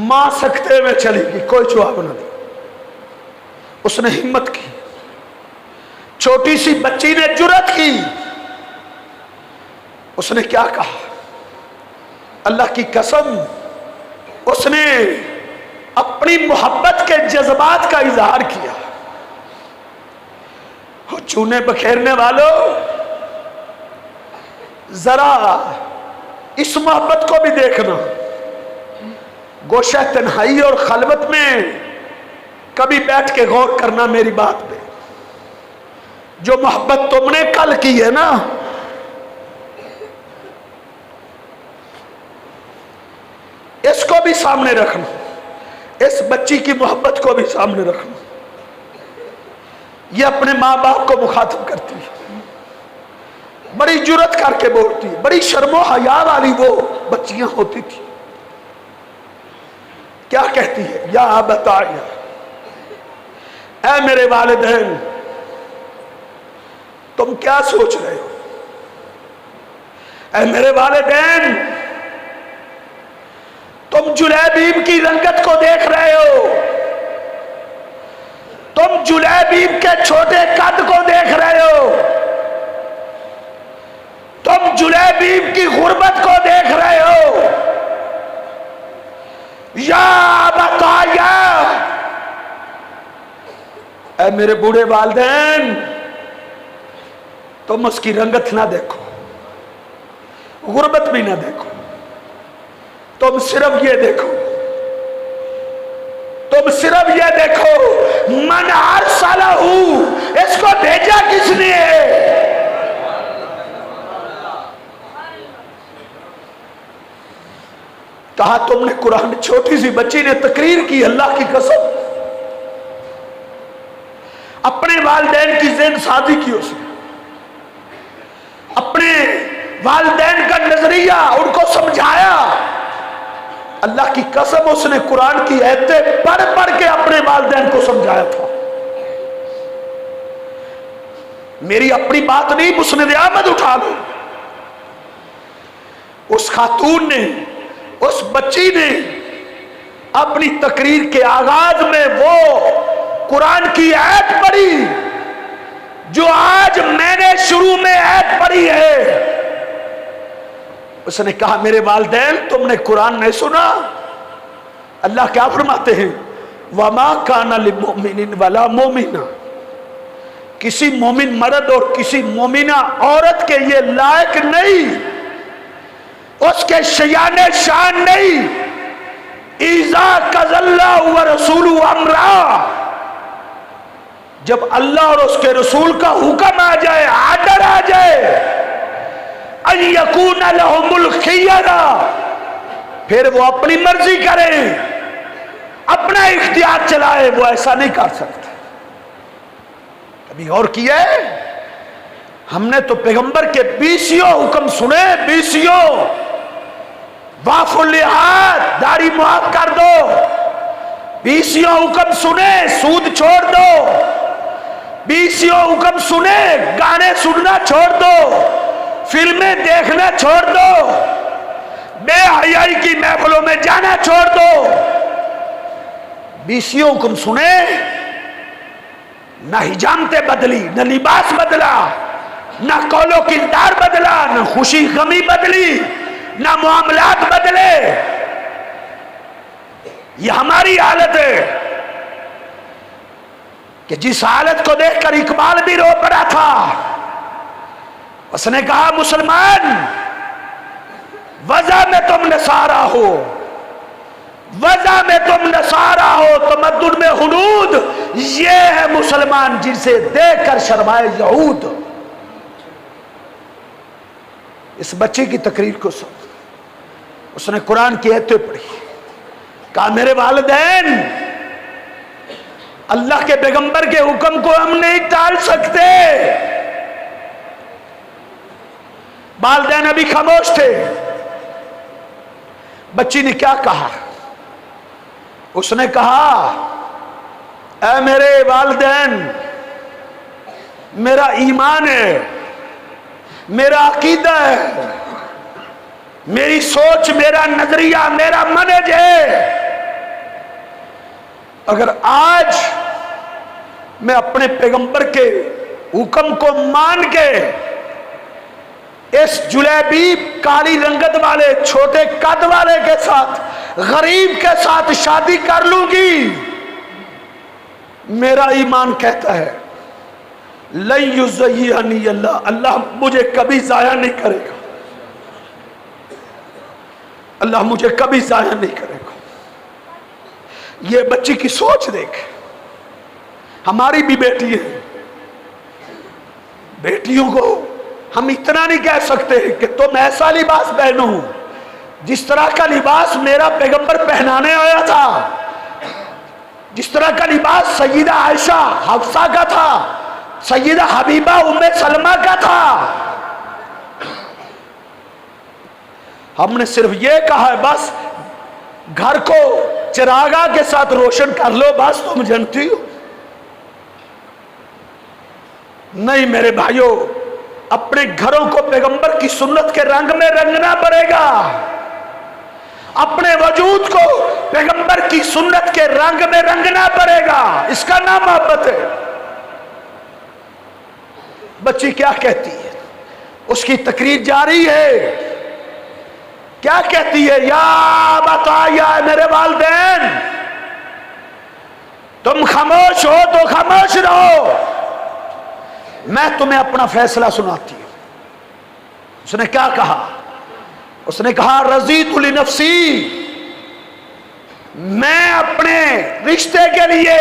मां सख्ते में चली गई, कोई जवाब न दी। उसने हिम्मत की, छोटी सी बच्ची ने जुर्रत की, उसने क्या कहा? अल्लाह की कसम, उसने अपनी मोहब्बत के जज्बात का इजहार किया। चूने बखेरने वालों, जरा इस मोहब्बत को भी देखना। गोशा तन्हाई और खलवत में कभी बैठ के गौर करना मेरी बात पे। जो मोहब्बत तुमने कल की है ना, इसको भी सामने रखना, इस बच्ची की मोहब्बत को भी सामने रखना। ये अपने माँ बाप को मुखातिब करती है, बड़ी जुर्रत करके बोलती है, बड़ी शर्मो हया वाली वो बच्चियां होती थी। क्या कहती है? या बताया, ऐ मेरे वालिदैन, तुम क्या सोच रहे हो? ऐ मेरे वालिदैन, तुम जुलैबीब की रंगत को देख रहे हो, तुम जुलैबीब के छोटे कद को देख रहे हो, तुम जुलैबीब की गुर्बत को देख रहे हो। या बताया, ऐ मेरे बूढ़े वालिदैन, तुम उसकी रंगत ना देखो, गुर्बत भी ना देखो, तुम सिर्फ ये देखो, तुम सिर्फ ये देखो, मन अरसलहू, इसको भेजा किसने? कहा तुमने कुरान, छोटी सी बच्ची ने तकरीर की, अल्लाह की कसम, अपने वालिदैन की ज़िंद साजी की उसने, अपने वालिदैन का नजरिया उनको समझाया। अल्लाह की कसम, उसने कुरान की आयतें पढ़ पढ़ के अपने वालिदैन को समझाया था। मेरी अपनी बात नहीं, मुस्निद अहमद उठा लो। उस खातून ने, उस बच्ची ने अपनी तकरीर के आगाज में वो कुरान की आयत पढ़ी जो आज मैंने शुरू में आयत पढ़ी है। उसने कहा मेरे वालिदैन तुमने कुरान नहीं सुना? अल्लाह क्या फरमाते हैं, वमा काना लिमुमिनिन वला मोमिना, किसी मोमिन मर्द और किसी मोमिना औरत के ये लायक नहीं, उसके शयाने शान नहीं, इज़ा कज़ल्लाहु व रसूलुहु अमरा, जब अल्लाह और उसके रसूल का हुक्म आ जाए, आर्डर आ जाए, अन यकून लहुमुल खियरा, फिर वो अपनी मर्जी करें, अपना इख्तियार चलाए, वो ऐसा नहीं कर सकते। कभी और किया है? हमने तो पैगंबर के 20 हुक्म सुने, 20 वाफुल लिहाद, दाढ़ी मुआफ कर दो, 20 हुक्म सुने, सूद छोड़ दो, 20 हुक्म सुने, गाने सुनना छोड़ दो, फिल्में देखना छोड़ दो, बेहयाई की महफिलों में जाना छोड़ दो। 20 हुक्म सुने, ना हिजामतें बदली, न लिबास बदला, ना कौलो किरदार बदला, ना खुशी गमी बदली, ना मामलात बदले। ये हमारी हालत है कि जिस हालत को देखकर इकबाल भी रो पड़ा था। उसने कहा मुसलमान वजह में तुम नसारा हो, वजह में तुम नसारा हो, तमद्दुन में हुनूद, ये है मुसलमान जिनसे देखकर शर्माए यहूद। इस बच्चे की तकरीर को सुन, उसने कुरान की आयतें पढ़ी, कहा मेरे वालिदैन अल्लाह के पैगंबर के हुक्म को हम नहीं टाल सकते। वालिदैन अभी खामोश थे। बच्ची ने क्या कहा? उसने कहा ऐ मेरे वालिदैन, मेरा ईमान है, मेरा अकीदा है, मेरी सोच, मेरा नजरिया, मेरा मनहज है। अगर आज मैं अपने पैगंबर के हुक्म को मान के इस जुलेबी काली रंगत वाले छोटे कद वाले के साथ, गरीब के साथ शादी कर लूंगी, मेरा ईमान कहता है लन युज़य्यनी अल्लाह, अल्लाह मुझे कभी जाया नहीं करेगा, अल्लाह मुझे कभी जाया नहीं करेगा। ये बच्ची की सोच देख। हमारी भी बेटी है, बेटियों को हम इतना नहीं कह सकते कि तुम ऐसा लिबास पहनो जिस तरह का लिबास मेरा पैगंबर पहनाने आया था, जिस तरह का लिबास सैयदा आयशा हफ्सा का था, सैयदा हबीबा उम्मे सलमा का था। हमने सिर्फ ये कहा है बस घर को चिरागा के साथ रोशन कर लो, बस तुम जानती हो। नहीं मेरे भाइयों, अपने घरों को पैगंबर की सुन्नत के रंग में रंगना पड़ेगा, अपने वजूद को पैगंबर की सुन्नत के रंग में रंगना पड़ेगा। इसका नाम मोहब्बत है। बच्ची क्या कहती है? उसकी तकरीर जारी है। क्या कहती है? या बताया मेरे वालिदैन, तुम खामोश हो तो खामोश रहो, मैं तुम्हें अपना फैसला सुनाती हूं। उसने क्या कहा? उसने कहा रज़ीतु लिनफ़्सी, मैं अपने रिश्ते के लिए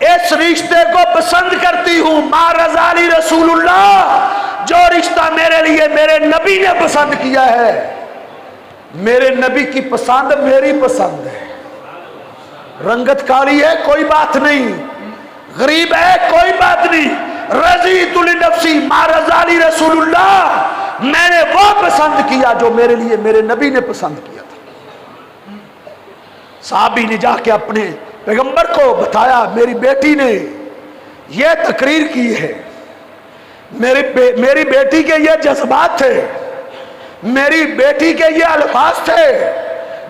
इस रिश्ते को पसंद करती हूं। मा रज़ाली रसूलुल्लाह, जो रिश्ता मेरे लिए मेरे नबी ने पसंद किया है। मेरे नबी की पसंद मेरी पसंद है। रंगत काली है कोई बात नहीं, गरीब है कोई बात नहीं, रज़ीतु लिनफ़्सी मा रज़ाली रसूलुल्लाह, मैंने वो पसंद किया जो मेरे लिए मेरे नबी ने पसंद किया था। साहबी ने जाके अपने पैगंबर को बताया, मेरी बेटी ने यह तकरीर की है, मेरी बेटी के ये जज्बात थे, मेरी बेटी के ये अल्फाज थे,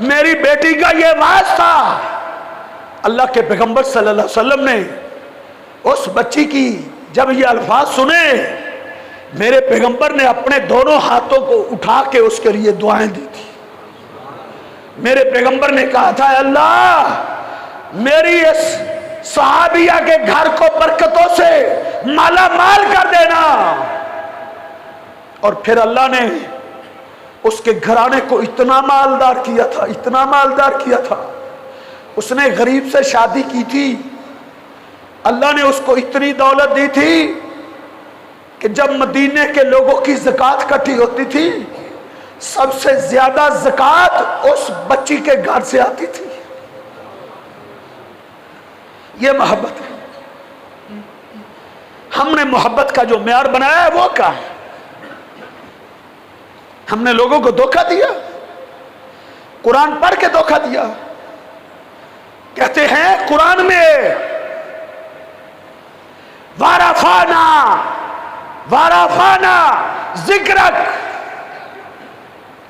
मेरी बेटी का ये वाज था। अल्लाह के पैगंबर सल्लल्लाहु अलैहि वसल्लम ने उस बच्ची की जब ये अल्फाज सुने, मेरे पैगंबर ने अपने दोनों हाथों को उठा के उसके लिए दुआएं दी थी। मेरे पैगंबर ने कहा था, अल्लाह मेरी इस सहाबिया के घर को बरकतों से माला माल कर देना। और फिर अल्लाह ने उसके घराने को इतना मालदार किया था, इतना मालदार किया था। उसने गरीब से शादी की थी, अल्लाह ने उसको इतनी दौलत दी थी कि जब मदीने के लोगों की ज़कात इकट्ठी होती थी, सबसे ज्यादा ज़कात उस बच्ची के घर से आती थी। ये मोहब्बत है। हमने मोहब्बत का जो म्यार बनाया है वो क्या है? हमने लोगों को धोखा दिया, कुरान पढ़ के धोखा दिया। कहते हैं कुरान में वाराफाना वाराफाना जिक्रक,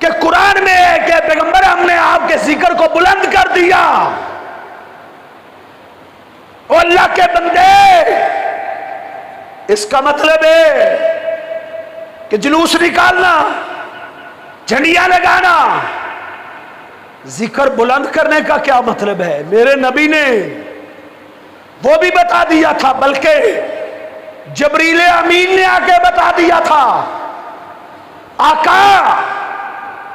कि कुरान में है कि पैगंबर हमने आपके जिक्र को बुलंद कर दिया। ओ अल्लाह के बंदे, इसका मतलब है कि जुलूस निकालना, झंडियां लगाना, जिक्र बुलंद करने का क्या मतलब है? मेरे नबी ने वो भी बता दिया था, बल्कि जबरील अमीन ने आके बता दिया था, आका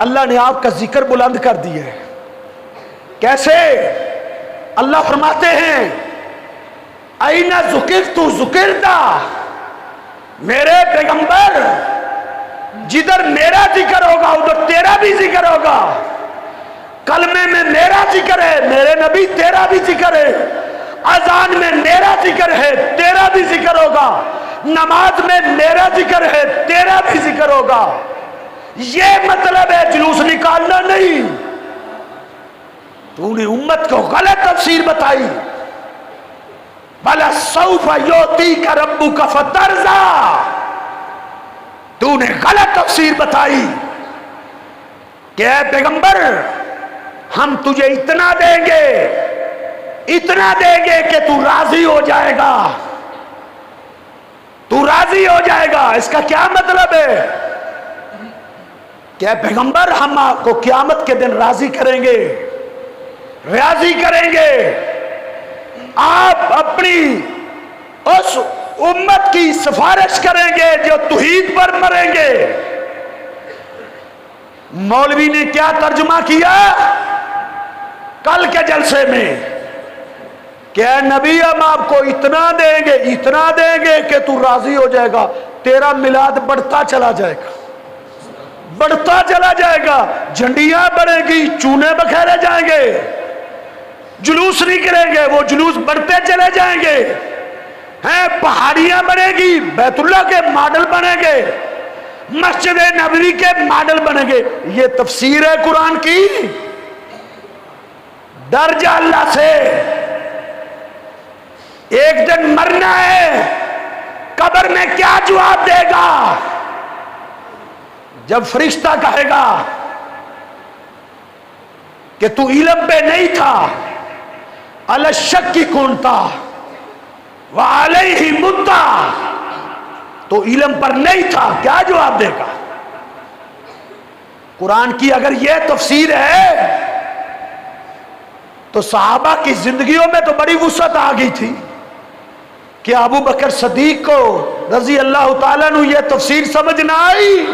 अल्लाह ने आपका जिक्र बुलंद कर दिया है। कैसे? अल्लाह फरमाते हैं, आईना जुकिर तू जुकिरता, मेरे पैगंबर जिधर मेरा जिक्र होगा उधर तेरा भी जिक्र होगा। कलमे में मेरा जिक्र है, मेरे नबी तेरा भी जिक्र है। अजान में मेरा जिक्र है, तेरा भी जिक्र होगा। नमाज में मेरा जिक्र है, तेरा भी जिक्र होगा। ये मतलब है जुलूस निकालना नहीं। तूने उम्मत को गलत तफसीर बताई। भला सौफा योती का रब्बू का फतरजा, तूने गलत तफसीर बताई कि पैगंबर हम तुझे इतना देंगे कि तू राजी हो जाएगा, तू राजी हो जाएगा। इसका क्या मतलब है? क्या पैगंबर हम आपको क़यामत के दिन राजी करेंगे, राजी करेंगे। आप अपनी उस उम्मत की सिफारिश करेंगे जो तौहीद पर मरेंगे। मौलवी ने क्या तर्जुमा किया कल के जलसे में? क्या नबी हम आपको इतना देंगे कि तू राजी हो जाएगा। तेरा मिलाद बढ़ता चला जाएगा, बढ़ता चला जाएगा। झंडियां बढ़ेगी, चूने बखेरे जाएंगे, जुलूस निकलेंगे, वो जुलूस बढ़ते चले जाएंगे। हैं, पहाड़ियां बनेगी, बैतुल्लाह के मॉडल बनेंगे, मस्जिद नबवी के मॉडल बनेंगे। ये तफसीर है कुरान की। डर जा अल्लाह से, एक दिन मरना है। कब्र में क्या जवाब देगा जब फरिश्ता कहेगा कि तू इल्म पे नहीं था, अल शक की कौन था वह अलैहि मुद्दा, तो इल्म पर नहीं था, क्या जवाब देगा? कुरान की अगर यह तफसीर है तो सहाबा की जिंदगियों में तो बड़ी वुसअत आ गई थी कि अबू बकर सदीक को रजी अल्लाह ताला अन्हु यह तफसीर समझ ना आई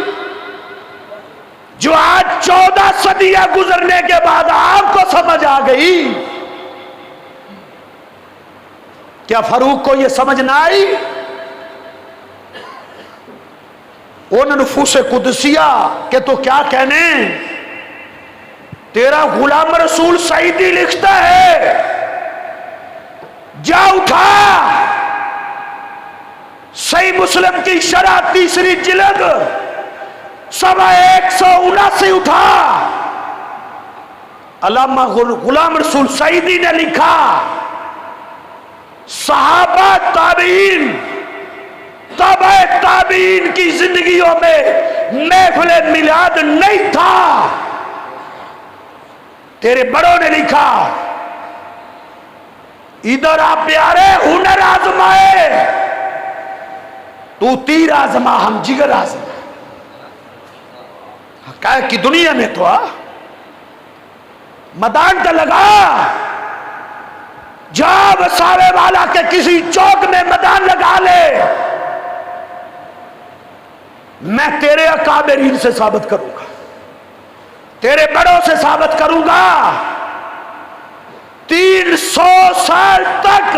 जो आज 14 सदियां गुजरने के बाद आपको समझ आ गई। क्या फरूक को यह समझ ना आई? उन नफूस कुदसिया के तो क्या कहने। तेरा गुलाम रसूल सईदी लिखता है, जा उठा सही मुस्लिम की शरह तीसरी जिल्द 179 उठा। अल्लामा गुलाम रसूल सईदी ने लिखा, सहाबा ताबीन तबे ताबीन की जिंदगियों में महफिल मिलाद नहीं था। तेरे बड़ों ने लिखा, इधर आप प्यारे हुनर आजमाए, तू तीर आजमा हम जिगर आजमा। क्या कि दुनिया में तो मैदान तो लगा, जा वसावे वाला के किसी चौक में मैदान लगा ले। मैं तेरे अकाबरीन से साबित करूंगा, तेरे बड़ों से साबित करूंगा। 300 साल तक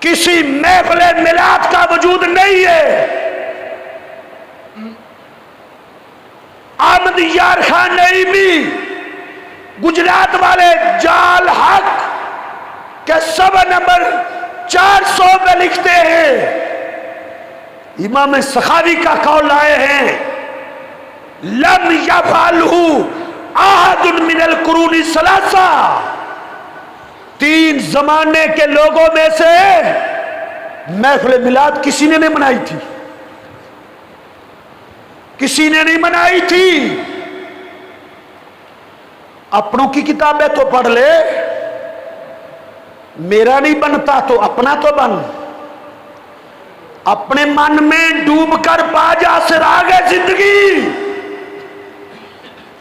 किसी महफिल मिलाद का वजूद नहीं है। आमद यार खान नहीं भी गुजरात वाले जाल हक के सवा नंबर 400 में लिखते हैं, इमाम सखावी का कौल लाए हैं, लम यफअलहु अहदुन मिनल कुरूनी सलासा। 3 जमाने के लोगों में से महफिल मिलाद किसी ने नहीं मनाई थी, किसी ने नहीं मनाई थी। अपनों की किताबें तो पढ़ ले, मेरा नहीं बनता तो अपना तो बन। अपने मन में डूबकर बाजा से आगे जिंदगी,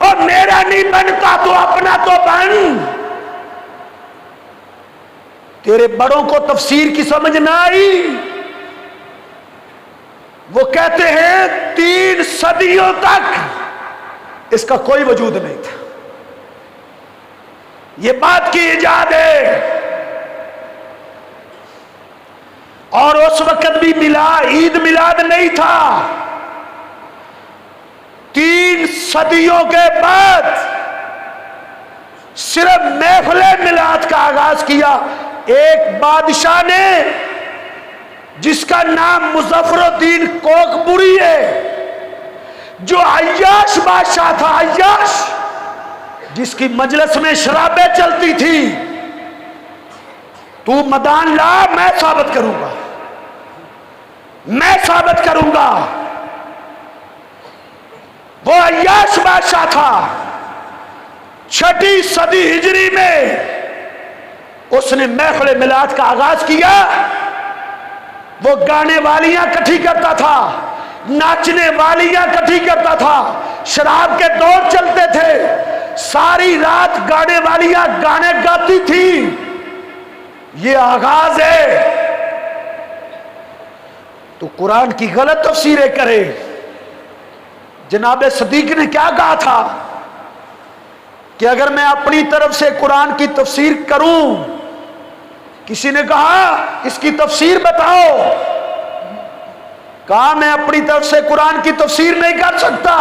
और मेरा नहीं बनता तो अपना तो बन। तेरे बड़ों को तफसीर की समझ ना आई, वो कहते हैं 3 सदियों तक इसका कोई वजूद नहीं था। ये बात की इजाद है। और उस वक्त भी ईद मिलाद नहीं था। 3 सदियों के बाद सिर्फ महफिल मिलाद का आगाज किया एक बादशाह ने, जिसका नाम मुजफ्फरुद्दीन कोकबुरी है, जो अय्याश बादशाह था। अय्याश जिसकी मजलिस में शराबें चलती थी। तू मैदान ला, मैं साबित करूंगा, मैं साबित करूंगा। वो अय्याश बादशाह था। 6ठी सदी हिजरी में उसने महफिल मिलाद का आगाज किया। वो गाने वालियां इकट्ठी करता था, नाचने वालियां इकट्ठी करता था। शराब के दौर चलते थे, सारी रात गाने वालियां गाने गाती थी। ये आगाज है। तो कुरान की गलत तफसीरें करे। जनाब सदीक ने क्या कहा था कि अगर मैं अपनी तरफ से कुरान की तफसीर करूं, किसी ने कहा इसकी तफसीर बताओ, कहा मैं अपनी तरफ से कुरान की तफसीर नहीं कर सकता।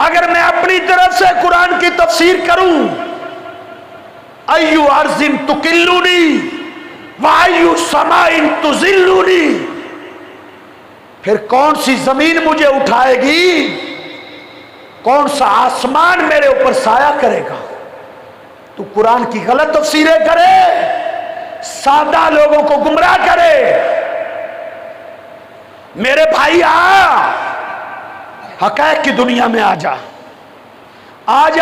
अगर मैं अपनी तरफ से कुरान की तफसीर करूं, अय्यु अर्जिन तुकिल्लुनी व अय्यु समाइन तुजिल्लुनी, फिर कौन सी जमीन मुझे उठाएगी, कौन सा आसमान मेरे ऊपर साया करेगा। तू कुरान की गलत तफसीरें करे, सादा लोगों को गुमराह करे। मेरे भाई हक़ाइक़ की दुनिया में आ जा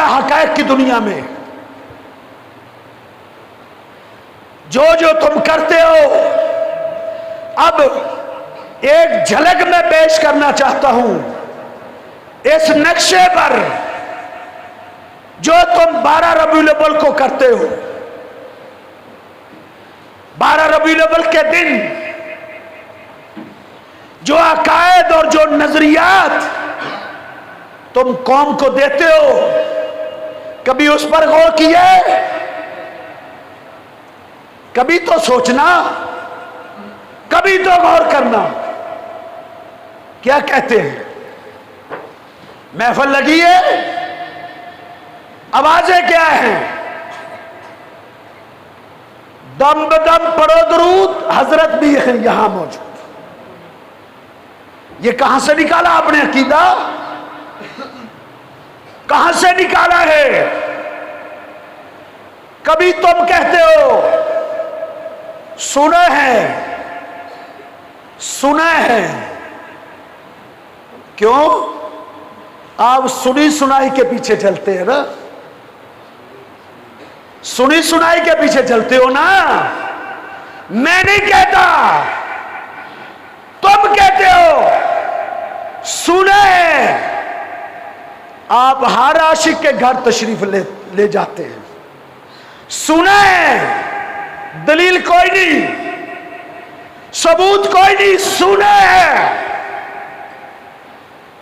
हक़ाइक़ की दुनिया में। जो जो तुम करते हो, अब एक झलक में पेश करना चाहता हूं इस नक्शे पर जो तुम 12 रबीउल अव्वल को करते हो। 12 रबीउल अव्वल के दिन जो अकायद और जो नजरियात तुम कौम को देते हो, कभी उस पर गौर किया? कभी तो सोचना, कभी तो गौर करना। क्या कहते हैं? महफिल लगी है, आवाजें क्या हैं? दम बदम पढ़ो दुरूद, हजरत भी है यहां मौजूद। ये कहां से निकाला आपने अकीदा? कहां से निकाला है? कभी तुम कहते हो सुना है, क्यों? आप सुनी सुनाई के पीछे चलते हैं ना, सुनी सुनाई के पीछे चलते हो ना। मैं नहीं कहता आप हर आशिक के घर तशरीफ ले जाते हैं। सुने, दलील कोई नहीं, सबूत कोई नहीं, सुने।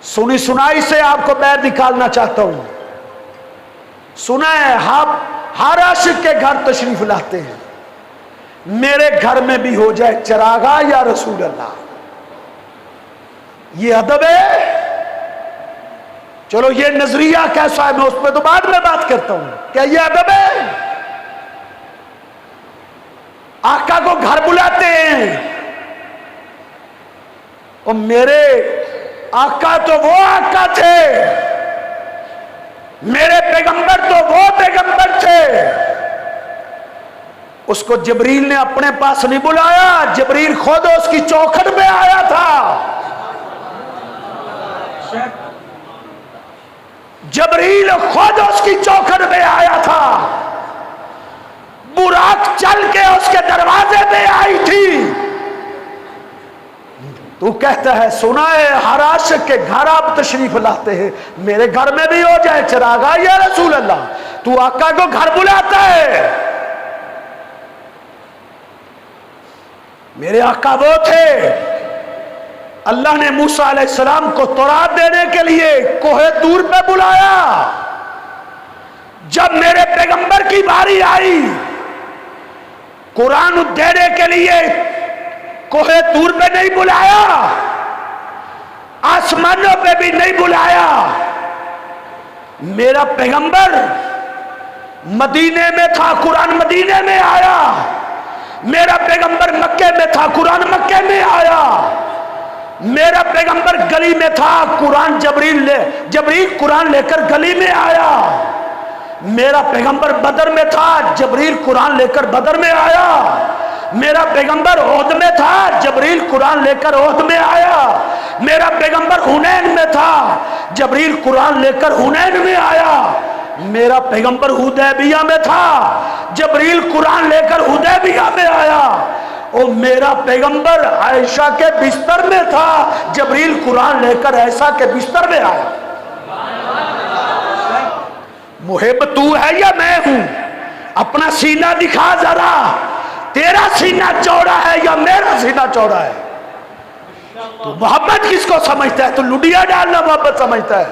सुनी सुनाई से आपको बैर निकालना चाहता हूं। सुना है, आप हर आशिक के घर तशरीफ लाते हैं। मेरे घर में भी हो जाए चरागा या रसूल अल्लाह, ये अदब है। चलो ये नजरिया कैसा है मैं उस पर तो बाद में बात करता हूं। क्या ये अदब है? आका को घर बुलाते हैं। और मेरे आका तो वो आका थे, मेरे पैगंबर तो वो पैगंबर थे। उसको जबरील ने अपने पास नहीं बुलाया, जबरील खुद उसकी चौखट में आया था। जबरील खुद उसकी चौखट में आया था। बुराक चल के उसके दरवाजे पे आई थी। तू कहता है सुना है हर आशिक के घर आप तशरीफ लाते हैं। मेरे घर में भी हो जाए चरागा या रसूल अल्लाह, तू आका को घर बुलाता है। मेरे आका वो थे, अल्लाह ने मूसा अलैहिस्सलाम को तौरात देने के लिए कोहे तूर पे बुलाया। जब मेरे पैगंबर की बारी आई कुरान देने के लिए, कोहे तूर पे नहीं बुलाया, आसमानों पे भी नहीं बुलाया। मेरा पैगंबर मदीने में था, कुरान मदीने में आया। मेरा पैगंबर मक्के में था, कुरान मक्के में आया। मेरा पैगंबर गली में था, कुरान जबरील कुरान लेकर गली में आया। मेरा पैगंबर बदर में था, जबरील कुरान लेकर बदर में आया। मेरा पैगंबर ओहद में था, जबरील कुरान लेकर ओहद में आया। मेरा पैगंबर हुनैन में था, जबरील कुरान लेकर हुनैन में आया। मेरा पैगंबर हुदैबिया में था, जबरील कुरान लेकर हुदैबिया में आया। और मेरा पैगंबर आयशा के बिस्तर में था, जबरील कुरान लेकर ऐसा के बिस्तर में आया। मुहिब तू है या मैं हूं? अपना सीना दिखा जरा, तेरा सीना चौड़ा है या मेरा सीना चौड़ा है? तू मोहब्बत किसको समझता है? तू लुडिया डालना मोहब्बत समझता है?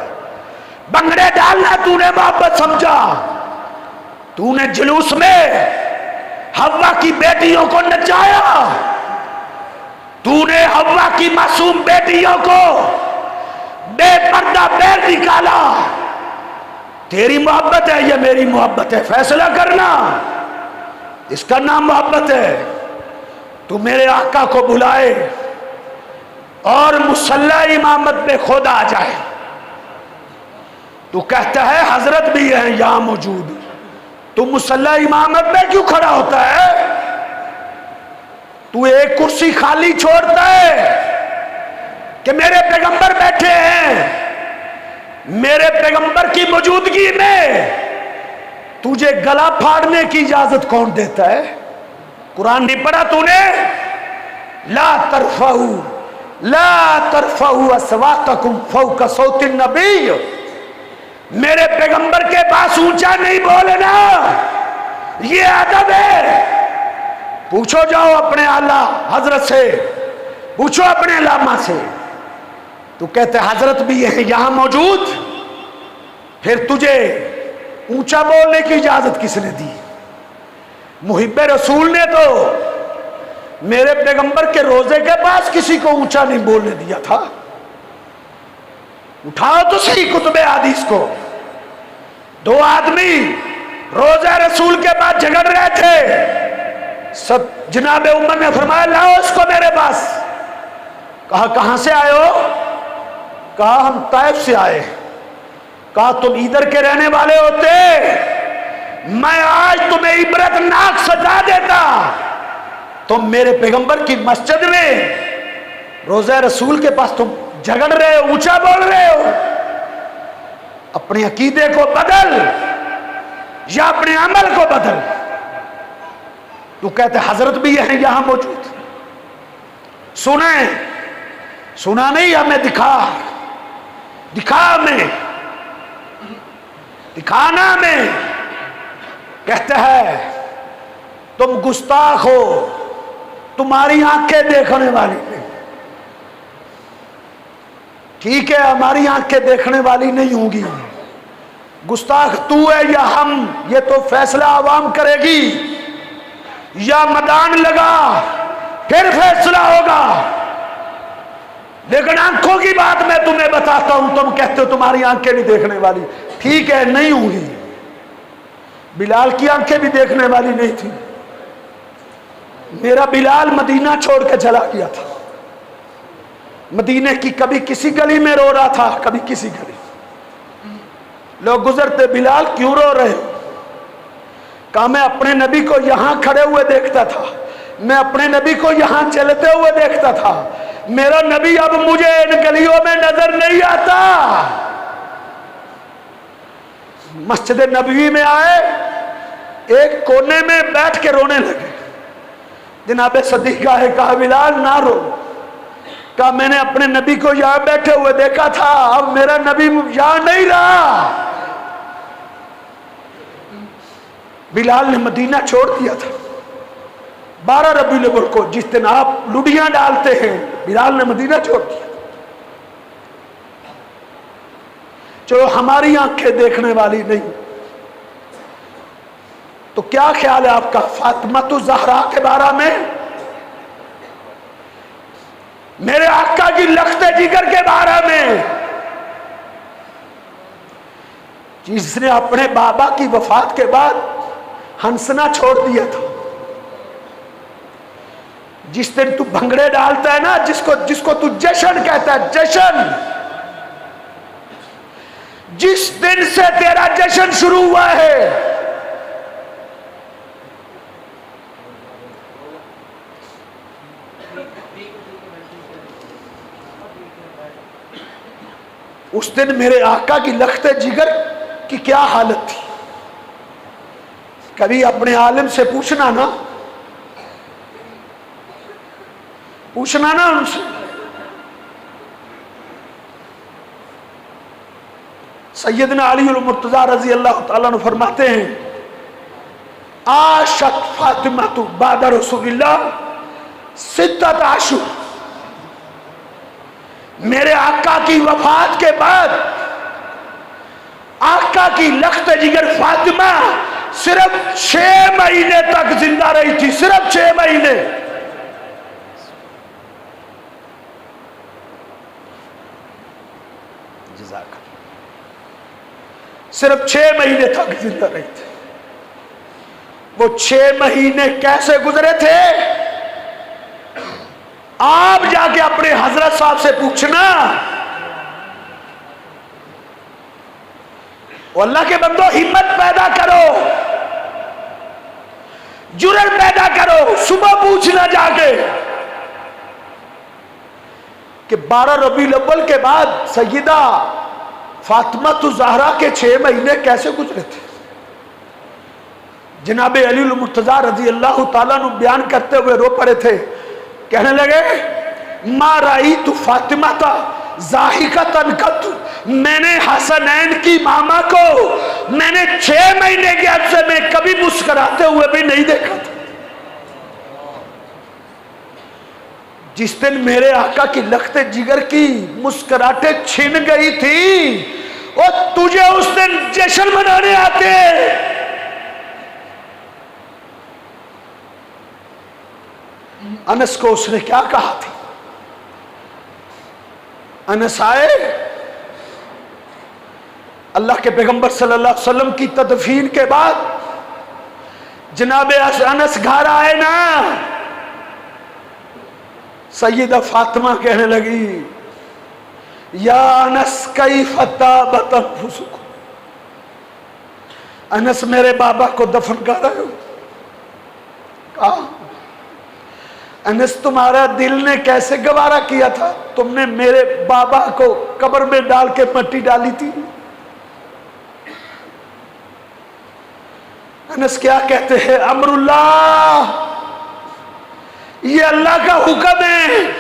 बंगड़े डालना तूने मोहब्बत समझा? तूने जुलूस में हव्वा की बेटियों को नचाया, तूने हव्वा की मासूम बेटियों को बेपर्दा पैर निकाला। तेरी मोहब्बत है या मेरी मोहब्बत है? फैसला करना, इसका नाम मोहब्बत है। तू मेरे आका को बुलाए और मुसल्ला इमामत पे खुद आ जाए। तू कहता है हजरत भी है यहां मौजूद, तू मुसल्ला इमामत में क्यों खड़ा होता है? तू एक कुर्सी खाली छोड़ता है कि मेरे पैगंबर बैठे हैं। मेरे पैगंबर की मौजूदगी में तुझे गला फाड़ने की इजाजत कौन देता है? कुरान नहीं पढ़ा तूने? ला तरफऊ अस्वातकुम फौका सौतिन नबी। मेरे पैगंबर के पास ऊंचा नहीं बोलना, ये अदब है। पूछो जाओ अपने आला हजरत से, पूछो अपने लामा से। तू कहते हजरत भी है यहां मौजूद, फिर तुझे ऊंचा बोलने की इजाजत किसने दी? मुहिब्बे रसूल ने तो मेरे पैगंबर के रोजे के पास किसी को ऊंचा नहीं बोलने दिया था। उठाओ तो सही कुतुबे हदीस को। दो आदमी रोजा रसूल के पास झगड़ रहे थे। सब जनाबे उमर ने फरमाया लाओ उसको मेरे पास। कहा कहां से आए हो? कहा हम ताइफ से आए। कहा तुम इधर के रहने वाले होते, मैं आज तुम्हें इबरतनाक सजा देता। तुम मेरे पैगंबर की मस्जिद में रोजा रसूल के पास तुम झगड़ रहे हो, ऊंचा बोल रहे हो। अपने अकीदे को बदल या अपने अमल को बदल। तू कहते हजरत भी है यहां मौजूद। सुना नहीं, हमें दिखा हमें। दिखाना में कहता है तुम गुस्ताख हो, तुम्हारी आंखें देखने वाली नहीं। ठीक है, हमारी आंखें देखने वाली नहीं होंगी, गुस्ताख तू है या हम, ये तो फैसला आवाम करेगी, या मैदान लगा फिर फैसला होगा। लेकिन आंखों की बात मैं तुम्हें बताता हूं, तुम कहते हो तुम्हारी आंखें नहीं देखने वाली, ठीक है नहीं होंगी। बिलाल की आंखें भी देखने वाली नहीं थी। मेरा बिलाल मदीना छोड़ के चला गया था, मदीने की कभी किसी गली में रो रहा था, कभी किसी गली। लोग गुजरते, बिलाल क्यों रो रहे हो? कहा मैं अपने नबी को यहां खड़े हुए देखता था, मैं अपने नबी को यहां चलते हुए देखता था, मेरा नबी अब मुझे इन गलियों में नजर नहीं आता। मस्जिद नबवी में आए, एक कोने में बैठ के रोने लगे। जनाब सदीका है, कहा बिलाल ना रो। कहा मैंने अपने नबी को यहां बैठे हुए देखा था, अब मेरा नबी यहां नहीं रहा। बिलाल ने मदीना छोड़ दिया था 12 रबीउल अव्वल को, जिस दिन आप लुडियां डालते हैं, बिलाल ने मदीना छोड़ दिया। चलो हमारी आंखें देखने वाली नहीं, तो क्या ख्याल है आपका फातिमा तो ज़हरा के बारे में, मेरे आका की लख्ते जिगर के बारे में, जिसने अपने बाबा की वफात के बाद हंसना छोड़ दिया था। जिस दिन तू भंगड़े डालता है ना, जिसको तू जश्न कहता है, जश्न, जिस दिन से तेरा जश्न शुरू हुआ है, उस दिन मेरे आका की लख्ते जिगर की क्या हालत थी। कभी अपने आलिम से पूछना ना उनसे। सैयदना अली मुर्तजा रजी अल्लाह ताला अन्हु फरमाते हैं, आशक फातिमा तु बाद रसूलिल्लाह सिद्दत आशु, मेरे आका की वफात के बाद आका की लख्त जिगर फातिमा सिर्फ 6 महीने तक जिंदा रही थी, सिर्फ 6 महीने। सिर्फ 6 महीने तक जिंदा रही थी। वो 6 महीने कैसे गुजरे थे, आप जाके अपने हजरत साहब से पूछना। अल्लाह के बंदो हिम्मत पैदा करो, जुर्रत पैदा करो, सुबह पूछना जाके कि 12 रबीउल अव्वल के बाद सैयदा फातिमा तो ज़हरा के 6 महीने कैसे गुजरे थे। जनाब अली मुर्तजा रजी अल्लाह ताला अन्हु बयान करते हुए रो पड़े थे, कहने लगे मा राई तू फातिमा था जाहिका तनकत, मैंने हसनैन की मामा को मैंने 6 महीने के अरसे में कभी मुस्कुराते हुए भी नहीं देखा था। जिस दिन मेरे आका की लख्ते जिगर की मुस्कुराहटे छिन गई थी, और तुझे उस दिन जश्न मनाने आते। अनस को उसने क्या कहा था, अनस आए, अल्लाह के पैगंबर सल्लल्लाहु अलैहि वसल्लम की तदफीन के बाद जनाब अनस घर आए ना, सैयदा फातिमा कहने लगी या अनस कैफ ताबत अनफुसुकुम, अनस मेरे बाबा को दफन कर रहे हो। कहा अनस तुम्हारा दिल ने कैसे गवारा किया था, तुमने मेरे बाबा को कब्र में डाल के मिट्टी डाली थी। अनस क्या कहते हैं, अमरुल्लाह, ये अल्लाह का हुक्म है।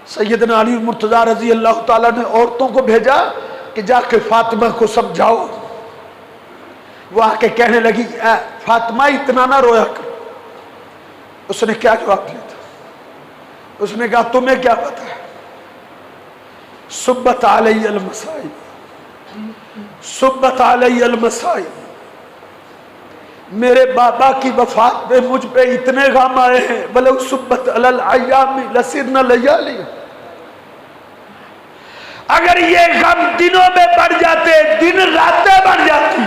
सैयदना अली मुर्तजा रजी अल्लाह ताला ने औरतों को भेजा कि जाके फातिमा को समझाओ। वो आके कहने लगी, फातिमा इतना ना रोया कर। उसने क्या जवाब दिया था? उसने कहा, तुम्हें क्या पता है, सुब्बत अलैयल मसाइब, सुब्बत अलैयल मसाइब। मेरे बाबा की वफात में मुझ पे इतने गम आए हैं, वलो सुब्बत अलल अय्यामी लसिरना लयाली। अगर ये गम दिनों में बढ़ जाते, दिन रातें बढ़ जाती।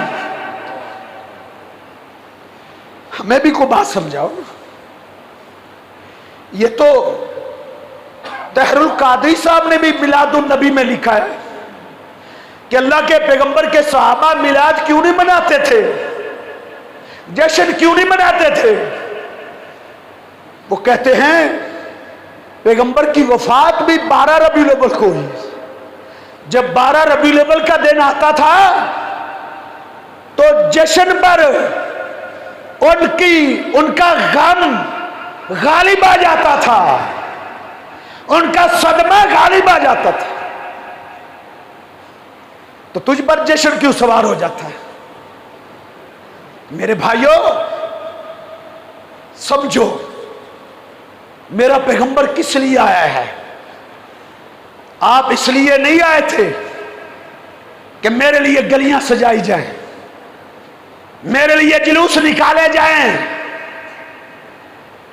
हमें भी को बात समझाओ। ये तो तहरुल कादरी साहब ने भी मिलादुन नबी में लिखा है कि अल्लाह के पैगंबर के सहाबा मिलाद क्यों नहीं मनाते थे, जश्न क्यों नहीं मनाते थे। वो कहते हैं पैगंबर की वफात भी 12 रबीउल अव्वल को हुई। जब 12 रबीउल अव्वल का दिन आता था तो जश्न पर उनका गम गालिब आ जाता था, उनका सदमा गालिब आ जाता था। तो तुझ पर जश्न क्यों सवार हो जाता है? मेरे भाइयों समझो, मेरा पैगंबर किस लिए आया है। आप इसलिए नहीं आए थे कि मेरे लिए गलियां सजाई जाएं, मेरे लिए जुलूस निकाले जाएं।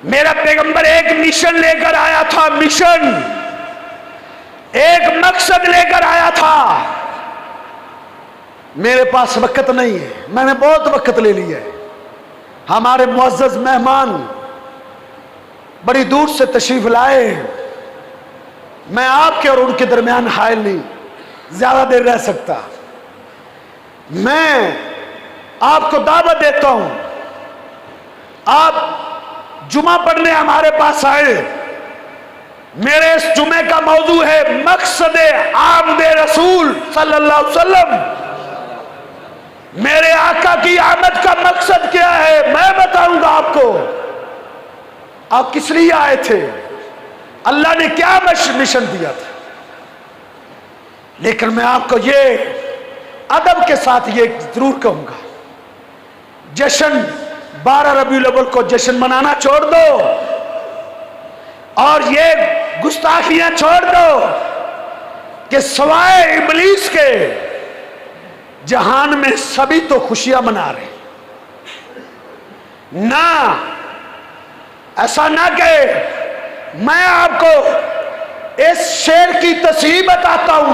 मेरा पैगंबर एक मिशन लेकर आया था, मिशन, एक मकसद लेकर आया था। मेरे पास वक्त नहीं है, मैंने बहुत वक्त ले लिया है। हमारे मुअज़्ज़ज़ मेहमान बड़ी दूर से तशरीफ लाए, मैं आपके और उनके दरमियान हायल नहीं ज्यादा देर रह सकता। मैं आपको दावत देता हूं, आप जुमा पढ़ने हमारे पास आए। मेरे इस जुमे का मौजू है मकसद आमद रसूल सल्लल्लाहु अलैहि वसल्लम। मेरे आका की आमद का मकसद क्या है मैं बताऊंगा आपको। आप किस लिए आए थे, अल्लाह ने क्या मिशन दिया था। लेकिन मैं आपको ये अदब के साथ ये जरूर कहूंगा, जश्न 12 रबीउल अव्वल को जश्न मनाना छोड़ दो और ये गुस्ताखियां छोड़ दो कि सवाए इब्लीस के जहान में सभी तो खुशियां मना रहे। ना, ऐसा ना कहे। मैं आपको इस शेर की तस्हीह बताता हूं,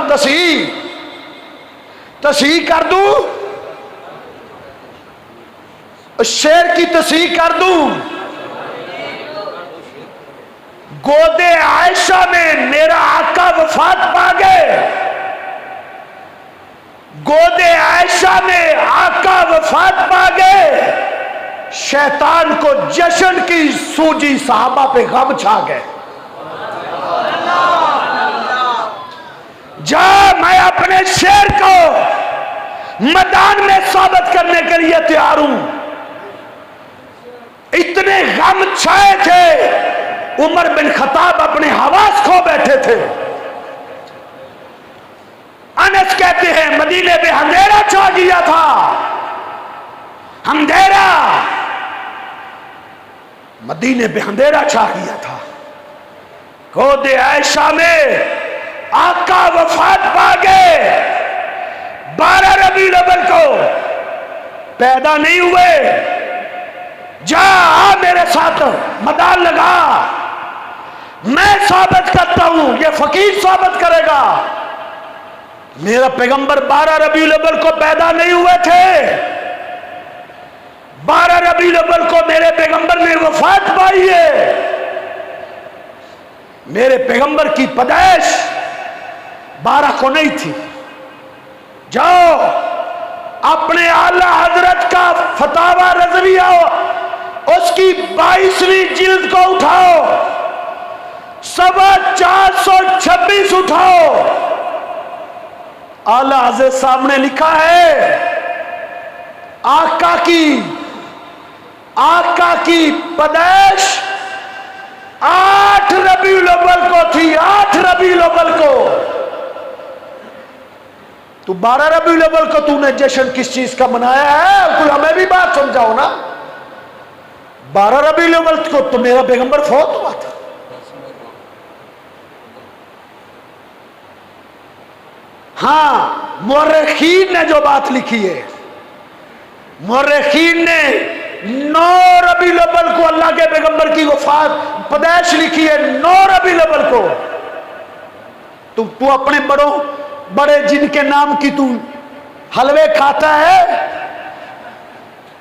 तस्हीह कर दूं, शेर की तस्हीह कर दूं। गोदे आयशा में मेरा आका वफात पा गए, गोदे आयशा में आका वफात पा गए। शैतान को जश्न की सूजी, सहाबा पे गम छा गए। जा, मैं अपने शेर को मैदान में साबित करने के लिए तैयार हूं। इतने गम छाए थे, उमर बिन खत्ताब अपने हवास खो बैठे थे। अनस कहते हैं मदीने में अंधेरा छा गया था, अंधेरा, मदीने में अंधेरा छा गया था। गोदे आयशा में आका वफात पा गए। 12 रबीउल अव्वल को पैदा नहीं हुए। जा, आ मेरे साथ मैदान लगा, मैं साबित करता हूं, ये फकीर साबित करेगा। मेरा पैगंबर 12 रबीउल अव्वल को पैदा नहीं हुए थे। 12 रबीउल अव्वल को मेरे पैगंबर ने वफात पाई है। मेरे पैगंबर की पैदाइश 12 को नहीं थी। जाओ अपने आला हजरत का फतावा रज़विया उसकी 22वीं जिल्द को उठाओ, 426 उठाओ। आला हजरत सामने लिखा है आका की पैदाइश 8 रबीउल अव्वल को थी, 8 रबीउल अव्वल को। तो 12 रबीउल अव्वल को तूने जश्न किस चीज का मनाया है? कोई हमें भी बात समझाओ ना। 12 रबीउल अव्वल को तो मेरा पैगंबर फौत हुआ था। हाँ, मुर्रिखीन ने जो बात लिखी है, मुर्रिखीन ने 9 रबीउल अव्वल को अल्लाह के पैगंबर की वफात पैदाइश लिखी है, 9 रबीउल अव्वल को। तू अपने बड़े जिनके नाम की तू हलवे खाता है,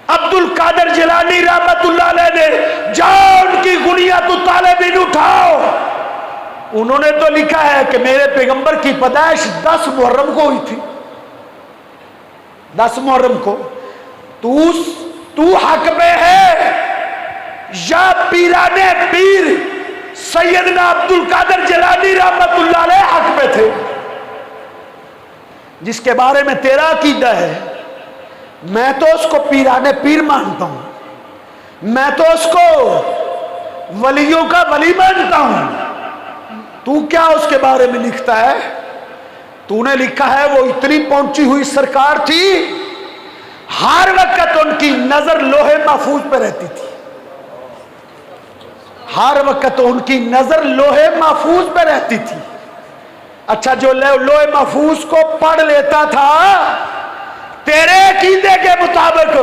अब्दुल कादिर जिलानी रहमतुल्लाह अलैह ने जाओ उनकी गुनिया तू तालिबीन उठाओ। उन्होंने तो लिखा है कि मेरे पैगंबर की पैदाइश 10 मुहर्रम को हुई थी, 10 मुहर्रम को। तू हक में है या पीराने पीर सैयदना अब्दुल कादिर जिलानी रहमतुल्लाह अलैह हक में थे, जिसके बारे में तेरा अकीदा है। मैं तो उसको पीराने पीर मानता हूं, मैं तो उसको वलियों का वली मानता हूं। तू क्या उसके बारे में लिखता है? तूने लिखा है वो इतनी पहुंची हुई सरकार थी, हर वक्त उनकी नजर लोहे महफूज पर रहती थी, हर वक्त उनकी नजर लोहे महफूज पर रहती थी। अच्छा, जो लोहे महफूज को पढ़ लेता था तेरे अकीदे के मुताबिक,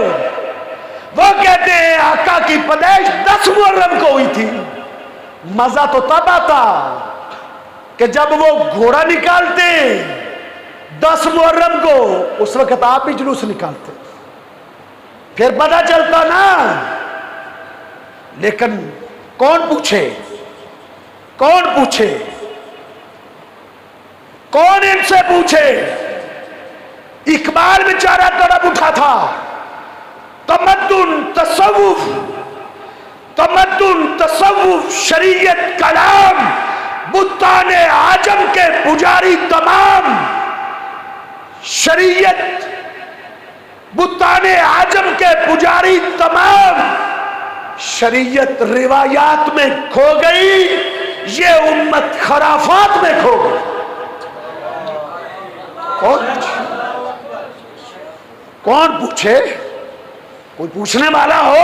वो कहते हैं आका की पैदाइश 10 मुहर्रम को हुई थी। मजा तो तब आता कि जब वो घोड़ा निकालते 10 मुहर्रम को, उस वक्त आप भी जुलूस निकालते, फिर पता चलता ना। लेकिन कौन पूछे, कौन पूछे, कौन इनसे पूछे? इकबाल बेचारा तड़प उठा था। तमद्दुन तसव्वुफ, तमद्दुन तसव्वुफ शरीयत कलाम, बुत्ताने आजम के पुजारी तमाम। शरीयत बुत्ताने आजम के पुजारी तमाम। शरीयत रिवायात में खो गई, ये उम्मत खराफात में खो गई। कौन पूछे? कोई पूछने वाला हो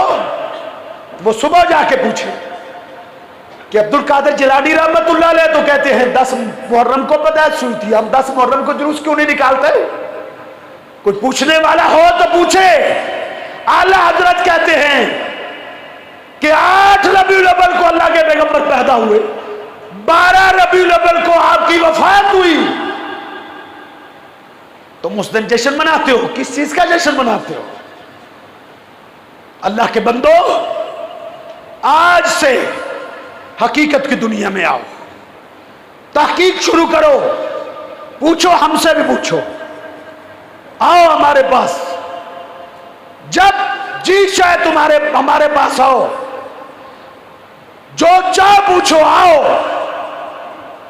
वो सुबह जाके पूछे कि अब्दुल कादिर जिलानी रहमतुल्लाह अलैह तो कहते हैं 10 मुहर्रम को पैदाइश हुई थी, हम 10 मुहर्रम को जुलूस क्यों नहीं निकालते? कोई पूछने वाला हो तो पूछे। आला हजरत कहते हैं कि 8 रबीउल अव्वल को अल्लाह के पैगंबर पैदा हुए, 12 रबीउल अव्वल को आपकी वफात हुई। तुम उस दिन जश्न मनाते हो, किस चीज का जश्न मनाते हो? अल्लाह के बंदो, आज से हकीकत की दुनिया में आओ, तहकीक शुरू करो, पूछो, हमसे भी पूछो, आओ हमारे पास। जब जी चाहे तुम्हारे हमारे पास आओ, जो चाहो पूछो, आओ।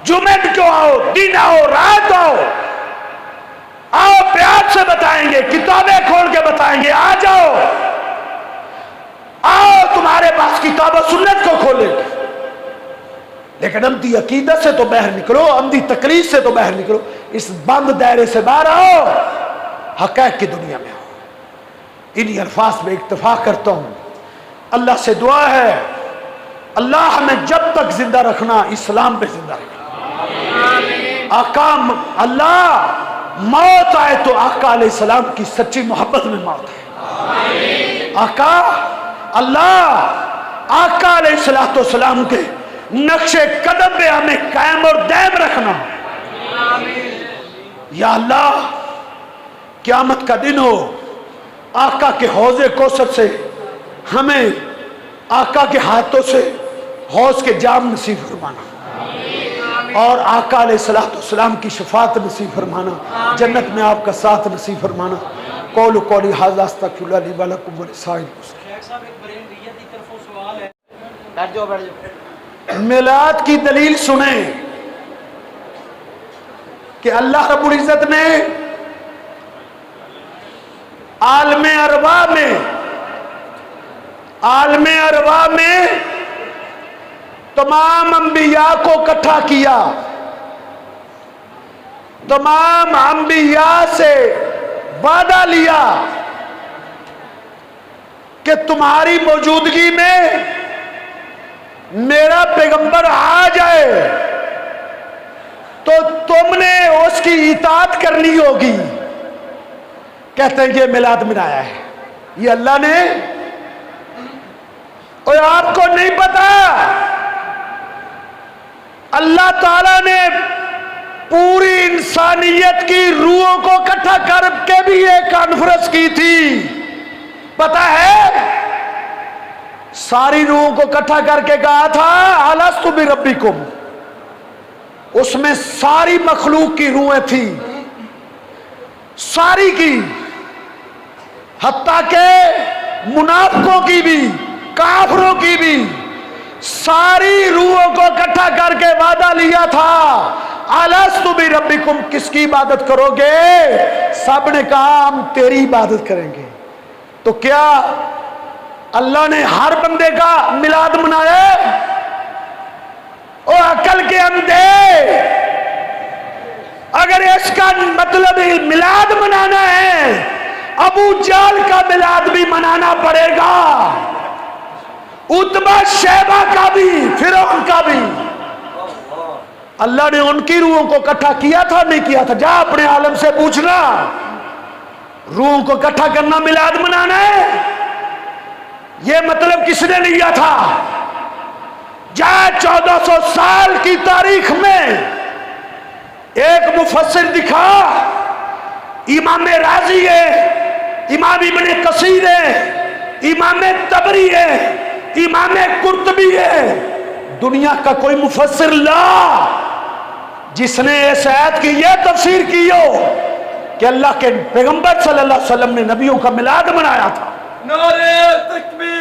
जुमे को आओ, दिन आओ, रात आओ, प्यार से बताएंगे, किताबें खोल के बताएंगे। आ जाओ, आओ, तुम्हारे पास किताब और सुन्नत को खोले। लेकिन अंधी अकीदत से तो बाहर निकलो, अंधी तकलीफ से तो बाहर निकलो, इस बंद दायरे से बाहर आओ, हक़ाइक़ की दुनिया में आओ। इन्हीं अल्फाज में इत्तफाक करता हूं। अल्लाह से दुआ है, अल्लाह हमें जब तक जिंदा रखना, इस्लाम पे जिंदा रखना। आका, अल्लाह मौत आए तो आका अलैहिस्सलाम की सच्ची मोहब्बत में मौत है। आका, अल्लाह आका अलैहिस्सलाम के नक्शे कदम पे हमें कायम और दायम रखना। या अल्लाह, क़यामत का दिन हो, आका के हौज़े कौसर से हमें आका के हाथों से हौज़ के जाम नसीब फरमाना, और आका अलैहिस्सलाम की शफात नसीब फरमाना, जन्नत में आपका साथ नसीब फरमाना। कौल कौली हाज़ा अस्तग़फिरुल्लाह ली व लकुम व लिसाइरिल मुस्लिमीन। मिलाद की दलील सुने कि अल्लाह रब्बुल इज़्ज़त ने आलमे अरवा में तमाम अंबिया को इकट्ठा किया। तमाम अंबिया से वादा लिया कि तुम्हारी मौजूदगी में मेरा पैगंबर आ जाए तो तुमने उसकी इताअत करनी होगी। कहते हैं ये मिलाद मनाया है ये अल्लाह ने। और आपको नहीं पता अल्लाह ताला ने पूरी इंसानियत की रूहों को इकट्ठा करके भी एक कॉन्फ्रेंस की थी, पता है? सारी रूहों को इकट्ठा करके कहा था अलस्तु बिरब्बिकुम। उसमें सारी मखलूक की रूहें थी, सारी की, हत्ता के मुनाफिकों की भी, काफिरों की भी, सारी रूहों को इकट्ठा करके वादा लिया था अलस्तु बिरब्बिकुम, किसकी इबादत करोगे? सब ने कहा हम तेरी इबादत करेंगे। तो क्या अल्लाह ने हर बंदे का मिलाद मनाया? ओ अकल के अंधे, अगर इसका मतलब मिलाद मनाना है, अबू जाल का मिलाद भी मनाना पड़ेगा, उतबा शैबा का भी, फिरौन का भी। अल्लाह ने उनकी रूहों को इकट्ठा किया था नहीं किया था? जा अपने आलम से पूछना। रूहों को इकट्ठा करना मिलाद मनाना है, यह मतलब किसने लिया था? जा 1400 साल की तारीख में एक मुफस्सिर दिखा, इमाम राजी है, इमाम इब्ने कसीर है, इमाम तबरी है, इमाम कुर्तबी है, दुनिया का कोई मुफस्सिर ला जिसने इस आयत की यह तफसीर की हो कि अल्लाह के पैगंबर सल्लल्लाहु अलैहि वसल्लम ने नबियों का मिलाद मनाया था। नारे तकबीर,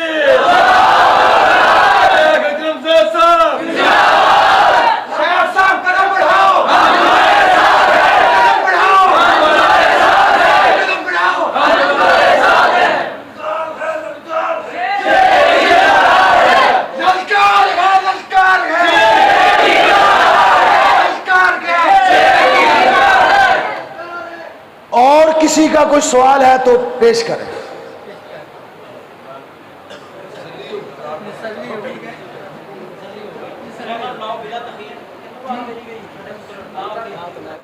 और किसी का कोई सवाल है तो पेश करें।